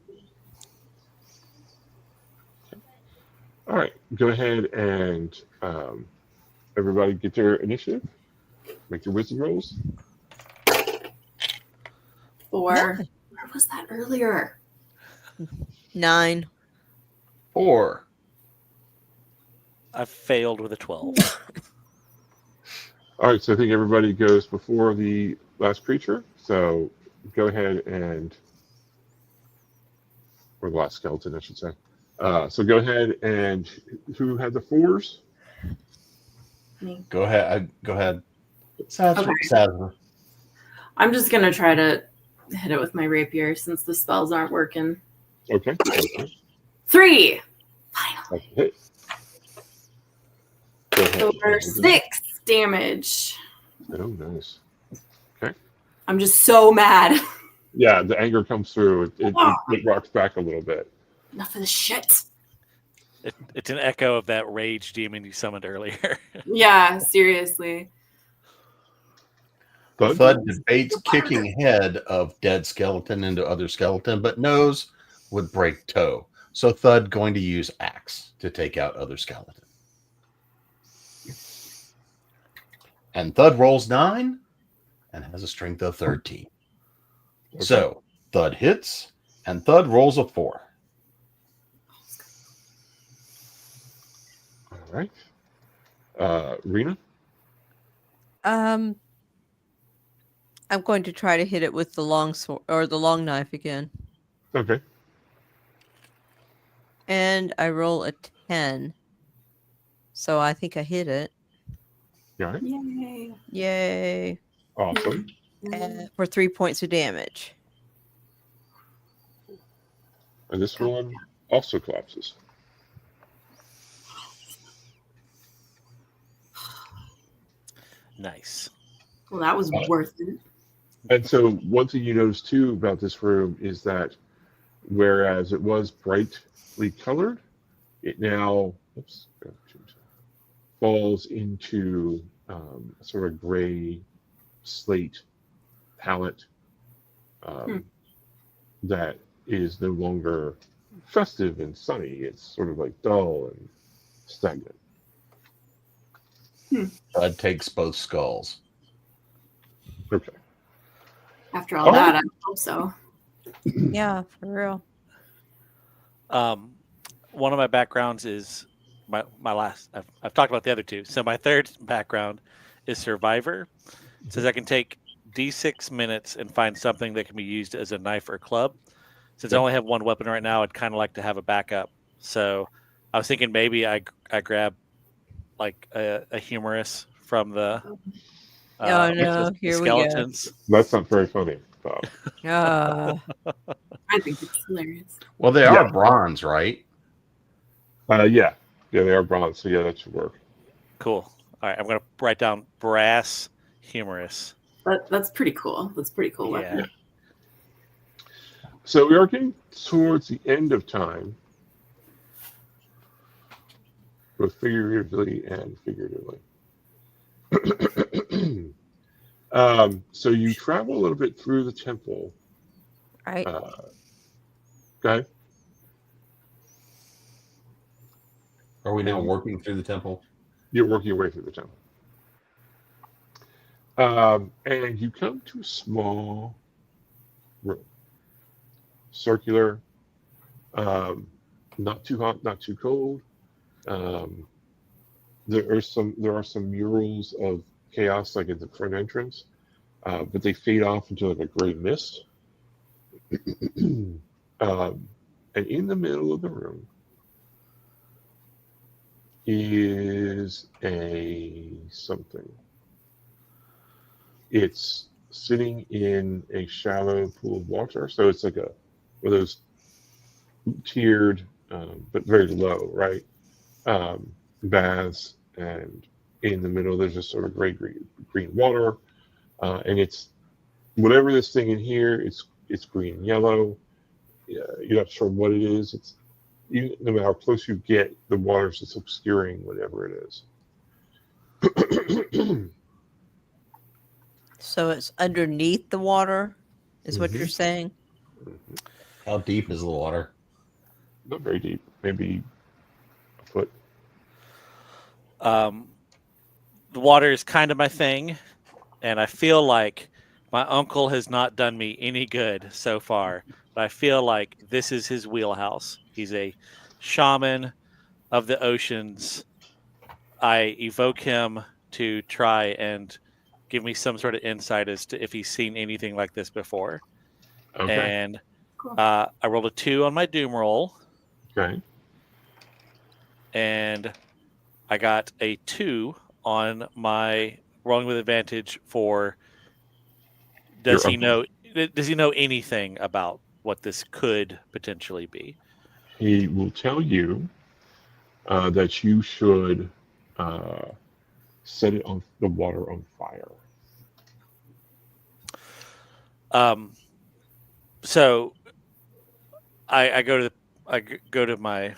All right, go ahead and everybody get their initiative. Make your wisdom rolls. 4. No. Where was that earlier? 9. 4. I failed with a 12. All right, so I think everybody goes before the last creature. So go ahead or the last skeleton, I should say. So go ahead and who had the 4s? Me. Go ahead. Go ahead. Sadler. I'm just gonna try to hit it with my rapier since the spells aren't working. Okay. 3. Finally. That's a hit. Go ahead. Over 6 damage. Oh, nice. I'm just so mad. Yeah, the anger comes through. It rocks back a little bit. Enough of this shit. It's an echo of that rage demon you summoned earlier. Yeah, seriously. Thud? debates kicking head of dead skeleton into other skeleton, but knows would break toe. So Thud going to use axe to take out other skeleton. And Thud rolls 9 and has a strength of 13. Okay. So Thud hits and Thud rolls a 4. All right. Rena? I'm going to try to hit it with the long sword or the long knife again. Okay. And I roll a 10. So I think I hit it. All right. Yay. Yay. Awesome. For 3 points of damage. And this one also collapses. Nice. Well, that was worth it. And so one thing you notice too about this room is that whereas it was brightly colored, it now falls into sort of gray slate palette that is no longer festive and sunny. It's sort of like dull and stagnant. Thud takes both skulls. Okay. After all Oh. that, I hope so. Yeah, for real. One of my backgrounds is my last. I've talked about the other two. So my third background is Survivor. It says I can take D6 minutes and find something that can be used as a knife or club. Since I only have one weapon right now, I'd kind of like to have a backup. So I was thinking maybe I grab like a humorous from the Oh no, the here we go. skeletons. That's not very funny, Bob. I think it's hilarious. Well, they Yeah. are bronze, right? Yeah, they are bronze, so yeah, that should work. Cool. All right, I'm gonna write down brass humorous. That's pretty cool. That's a pretty cool weapon. Yeah. So we are getting towards the end of time, both figuratively and figuratively. So you travel a little bit through the temple. Right. Okay. Are we now working through the temple? You're working your way through the temple. And you come to a small room. Circular. Not too hot, not too cold. There are some murals of chaos like at the front entrance, but they fade off into like a gray mist. And in the middle of the room is a something. It's sitting in a shallow pool of water, so it's like one of those tiered, but very low, right? Baths, and in the middle there's just sort of gray green water, and it's whatever this thing in here. It's green and yellow. You're not sure what it is. It's no matter how close you get, the water's just obscuring whatever it is. So it's underneath the water, is what you're Mhm. saying? How deep is the water? Not very deep, maybe a foot. The water is kind of my thing, and I feel like my uncle has not done me any good so far. But I feel like this is his wheelhouse. He's a shaman of the oceans. I evoke him to try and give me some sort of insight as to if he's seen anything like this before. Okay. And Cool. I rolled a 2 on my doom roll, Okay. and I got a 2 on my rolling with advantage for. Does Your he uncle. know? Does he know anything about what this could potentially be? He will tell you that you should set it on the water on fire. So I go to my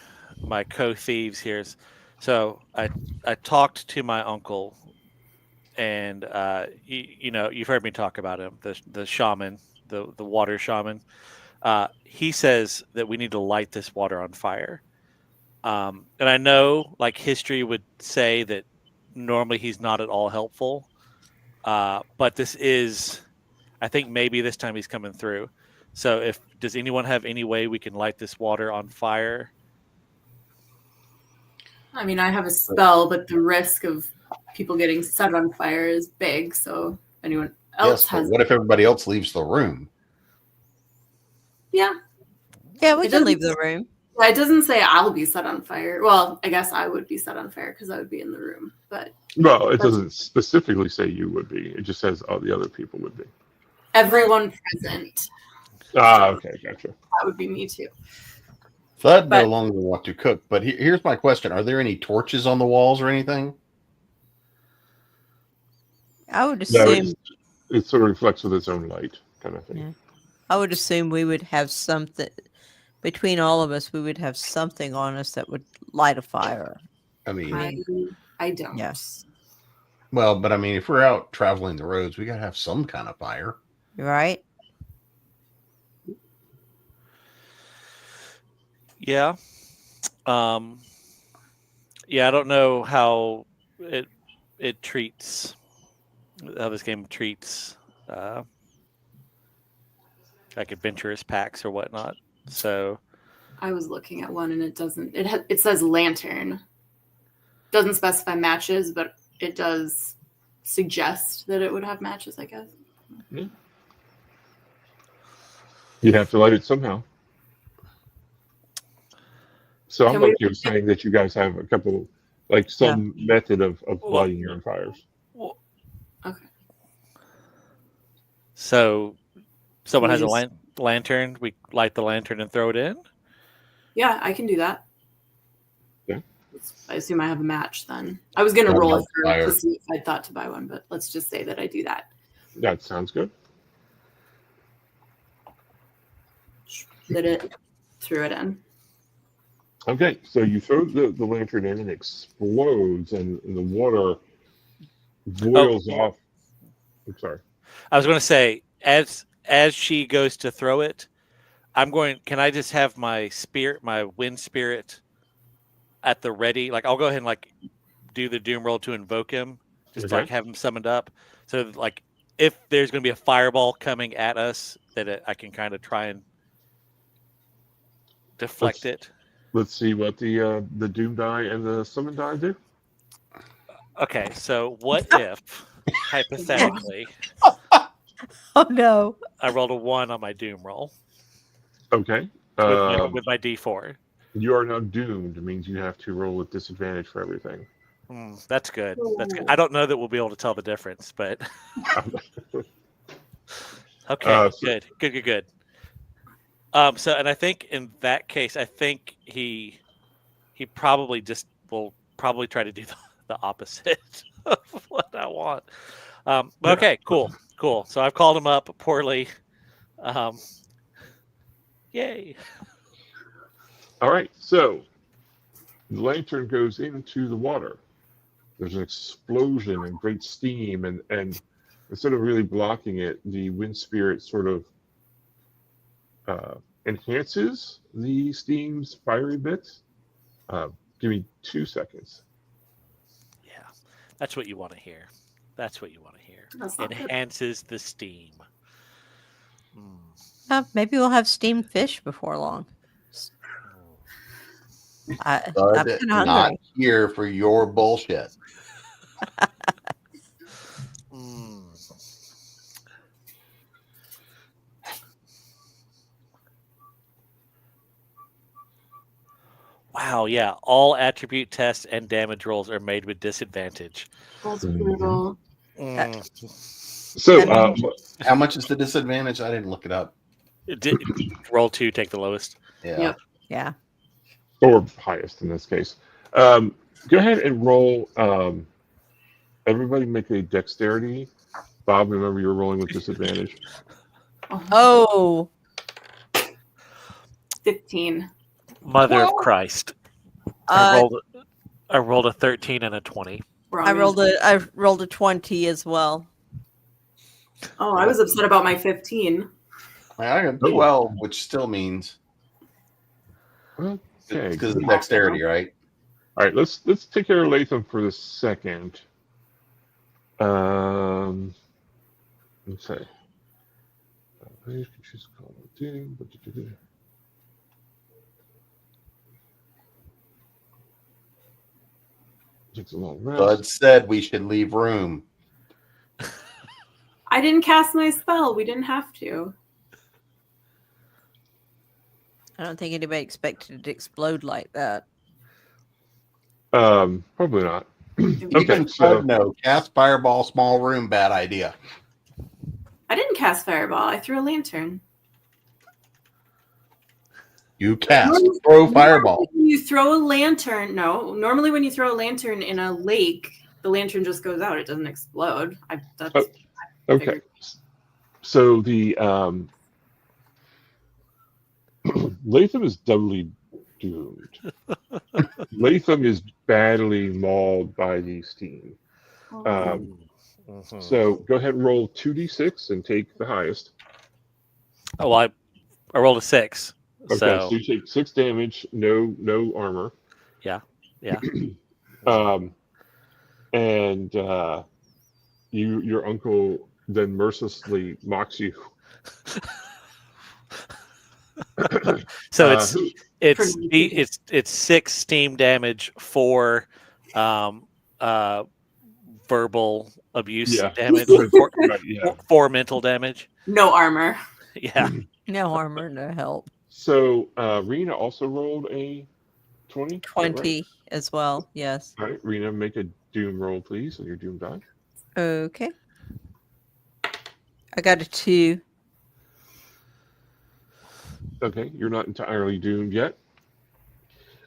co-thieves here. So I talked to my uncle, and you've heard me talk about him, the shaman, the water shaman. He says that we need to light this water on fire. And I know, like, history would say that normally he's not at all helpful. But this is, I think maybe this time he's coming through. So does anyone have any way we can light this water on fire? I mean, I have a spell, but the risk of people getting set on fire is big. So anyone else Yes, but has? what if everybody else leaves the room? Yeah. Yeah, we It can doesn't- leave the room. It doesn't say I'll be set on fire. Well, I guess I would be set on fire because I would be in the room. But Well, it doesn't specifically say you would be. It just says all the other people would be. everyone present, Okay, gotcha. that would be me too. So I'd no But- longer want to cook. But here's my question: are there any torches on the walls or anything? I would No, assume it sort of reflects with its own light, kind of thing. Yeah. I would assume we would have something between all of us. We would have something on us that would light a fire. I mean, I don't. Yes, well, but I mean, if we're out traveling the roads, we gotta have some kind of fire. right? Yeah. Yeah, I don't know how it treats, how this game treats like adventurous packs or whatnot. So I was looking at one and it doesn't. It says lantern. Doesn't specify matches, but it does suggest that it would have matches, I guess. You'd have to light it somehow. So I'm Can like we- you're saying that you guys have a couple, like some method of lighting your own fires. Okay. So someone has a Yes. lantern. We light the lantern and throw it in. Yeah, I can do that. Yeah. I assume I have a match then. I was going to Yeah, roll I'll it for, fire. to see if I thought to buy one, but let's just say that I do that. That sounds good. Lit it, threw it in. Okay, so you throw the lantern in and it explodes, and the water boils off. I'm sorry. I was going to say, as she goes to throw it, can I just have my wind spirit at the ready? Like, I'll go ahead and like do the doom roll to invoke him, just to, Okay. like have him summoned up. So like, if there's going to be a fireball coming at us, that I can kind of try and deflect it. Let's see what the doom die and the summon die do. Okay, so what if, hypothetically, Oh no. I rolled a 1 on my doom roll Okay. with my D4? You are now doomed. It means you have to roll with disadvantage for everything. That's good. That's good. I don't know that we'll be able to tell the difference, but okay, good. So, and I think in that case, I think he probably will probably try to do the opposite of what I want. Okay, cool. So I've called him up poorly. Yay. All right, so the lantern goes into the water. There's an explosion and great steam, and instead of really blocking it, the wind spirit sort of enhances the steam's fiery bits. Give me 2 seconds. Yeah, that's what you want to hear. That's what you want to hear. That's not good. Enhances the steam. Maybe we'll have steamed fish before long. I'm Bud, kind of not hungry. here for your bullshit. Wow, yeah. All attribute tests and damage rolls are made with disadvantage. That's brutal. So, How much is the disadvantage? I didn't look it up. Roll 2, take the lowest. Yeah. Yep. Yeah. or highest in this case. Go ahead and roll. Everybody make a dexterity. Bob, remember you're rolling with disadvantage. Oh. 15. Mother of Christ. I rolled a 13 and a 20. I rolled a 20 as well. Oh, I was upset about my 15. I got 12, which still means Okay. because of dexterity, right? All right, let's take care of Latham for the second. Let's say. You can choose a color. Takes a long rest. Bud said we should leave room. I didn't cast my spell. We didn't have to. I don't think anybody expected it to explode like that. Probably not. Even Bud, no. Cast fireball, small room, bad idea. I didn't cast fireball. I threw a lantern. You cast. Throw fireball. When you throw a lantern, no. Normally when you throw a lantern in a lake, the lantern just goes out. It doesn't explode. Okay. So the Latham is doubly doomed. Latham is badly mauled by the steam. So go ahead and roll 2d6 and take the highest. Oh, I rolled a 6. Okay, so you take 6 damage, no armor. Yeah. And your uncle then mercilessly mocks you. So Who- it's 6 steam damage for verbal abuse Yeah. damage, Right, yeah. 4 mental damage. No armor. Yeah. No armor, no help. So Rena also rolled a 20. Is that right? 20 as well. Yes. All right, Rena, make a doom roll, please, on your doom die. Okay. I got a 2. Okay, you're not entirely doomed yet.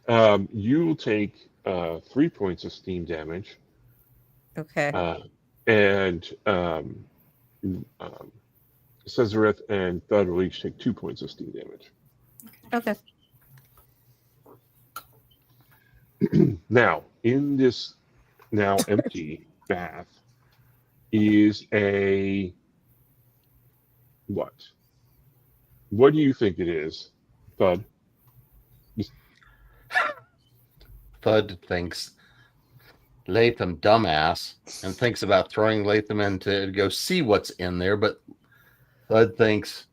You will take 3 points of steam damage, Okay. and Cesareth and Thud will each take 2 points of steam damage. Okay. Now, in this now empty bath is a what? What do you think it is, Thud? Thud thinks Latham dumbass and thinks about throwing Latham in to go see what's in there, but Thud thinks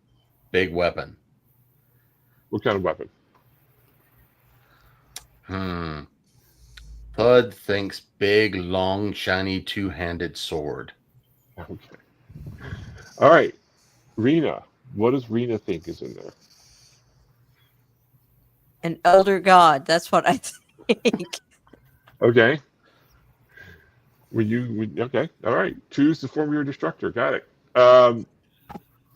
big weapon. What kind of weapon? Thud thinks big, long, shiny, two-handed sword. Okay. All right. Rena. What does Rena think is in there? An elder god. That's what I think. Okay. Okay. All right. Choose the form of your destructor. Got it.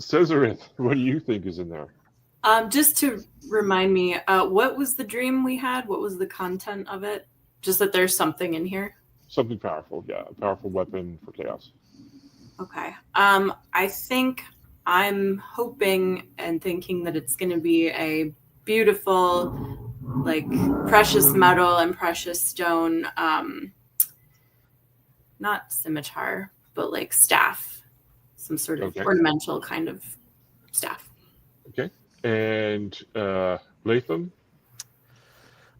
Cesarith, what do you think is in there? Just to remind me, what was the dream we had? What was the content of it? Just that there's something in here. Something powerful. Yeah. A powerful weapon for chaos. Okay. I think I'm hoping and thinking that it's going to be a beautiful, like, precious metal and precious stone, not scimitar, but like staff, some sort of ornamental kind of staff. Okay. And Latham?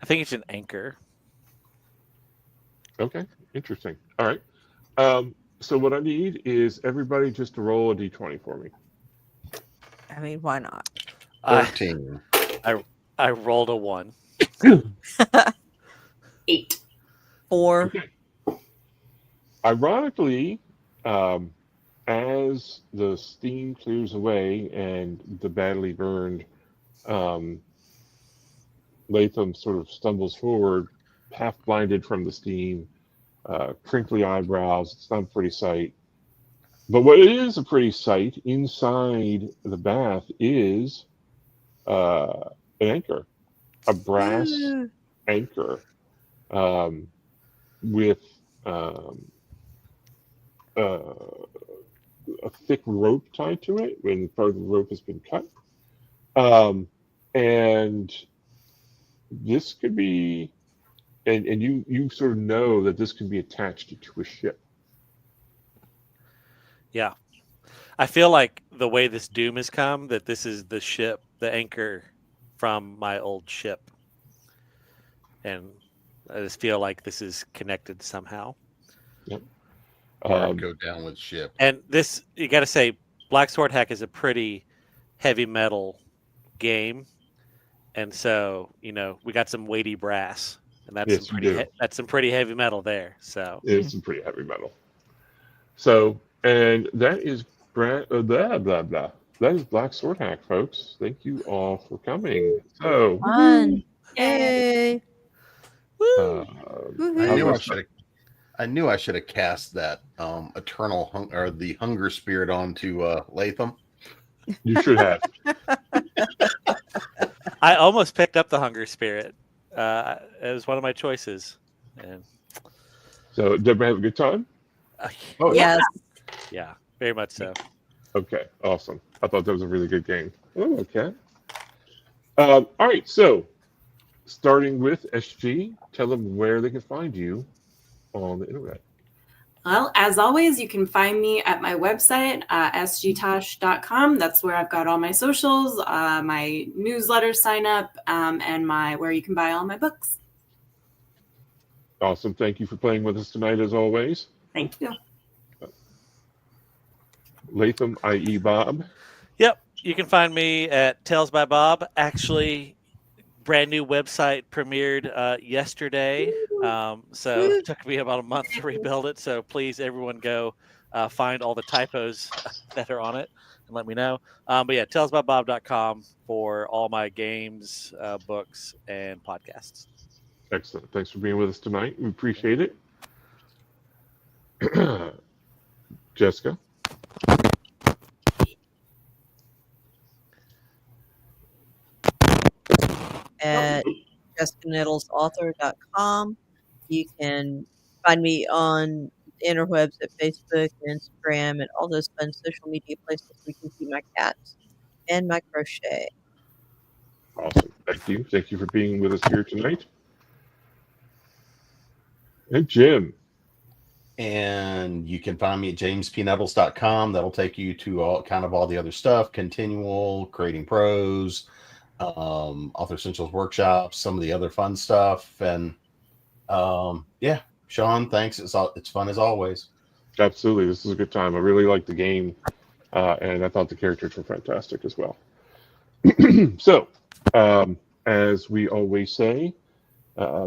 I think it's an anchor. Okay. Interesting. All right. So what I need is everybody just to roll a d20 for me. I mean, why not? 13. I rolled a 1. 8. 4. Okay. Ironically, as the steam clears away and the badly burned Latham sort of stumbles forward, half blinded from the steam, crinkly eyebrows. It's not a pretty sight. But what is a pretty sight inside the bath is an anchor, a brass anchor with a thick rope tied to it when part of the rope has been cut. And this could be, and you sort of know that this can be attached to a ship. Yeah. I feel like the way this doom has come, that this is the ship, the anchor from my old ship. And I just feel like this is connected somehow. Yep. Go down with ship. And this, you got to say, Black Sword Hack is a pretty heavy metal game. And so, we got some weighty brass. And that's that's some pretty heavy metal there. So it's some pretty heavy metal. So, and that is blah blah blah. That is Black Sword Hack, folks. Thank you all for coming. So, Fun. Yay. I knew I should have cast that eternal or the hunger spirit onto Latham. You should have. I almost picked up the hunger spirit. It was one of my choices. And so, did everybody have a good time? Oh, yes. Yeah, very much so. Okay, awesome. I thought that was a really good game. Oh, okay. All right, so starting with SG, tell them where they can find you on the internet. Well, as always, you can find me at my website, sgtosh.com. That's where I've got all my socials, my newsletter sign up, and where you can buy all my books. Awesome. Thank you for playing with us tonight, as always. Thank you. Latham, i.e. Bob. Yep. You can find me at Tales by Bob. Actually, brand new website premiered yesterday. So Woo. it took me about a month to rebuild it. So please, everyone, go find all the typos that are on it and let me know. But yeah, talesbybob.com for all my games, books, and podcasts. Excellent. Thanks for being with us tonight. We appreciate it. Jessica. At jessicaknettlesauthor.com. You can find me on the interwebs at Facebook and Instagram and all those fun social media places where you can see my cats and my crochet. Awesome. Thank you. Thank you for being with us here tonight. And Jim. And you can find me at jamespnettles.com. That'll take you to all the other stuff, continual, creating prose, author essentials workshops, some of the other fun stuff. And yeah, Sean, thanks. It's fun as always. Absolutely. This is a good time. I really liked the game. And I thought the characters were fantastic as well. So, as we always say,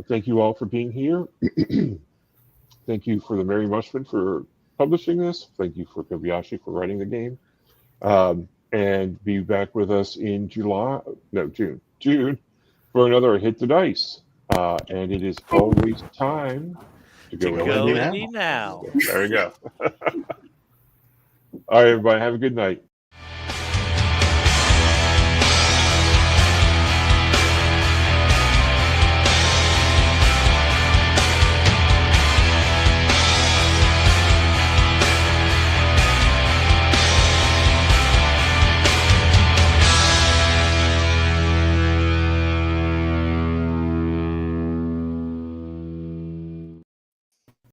thank you all for being here. Thank you for the Merry Mushman for publishing this. Thank you for Kobayashi for writing the game. And be back with us in June for another Hit the Dice. And it is always time to go Go in indie now. There we go. All right, everybody. Have a good night.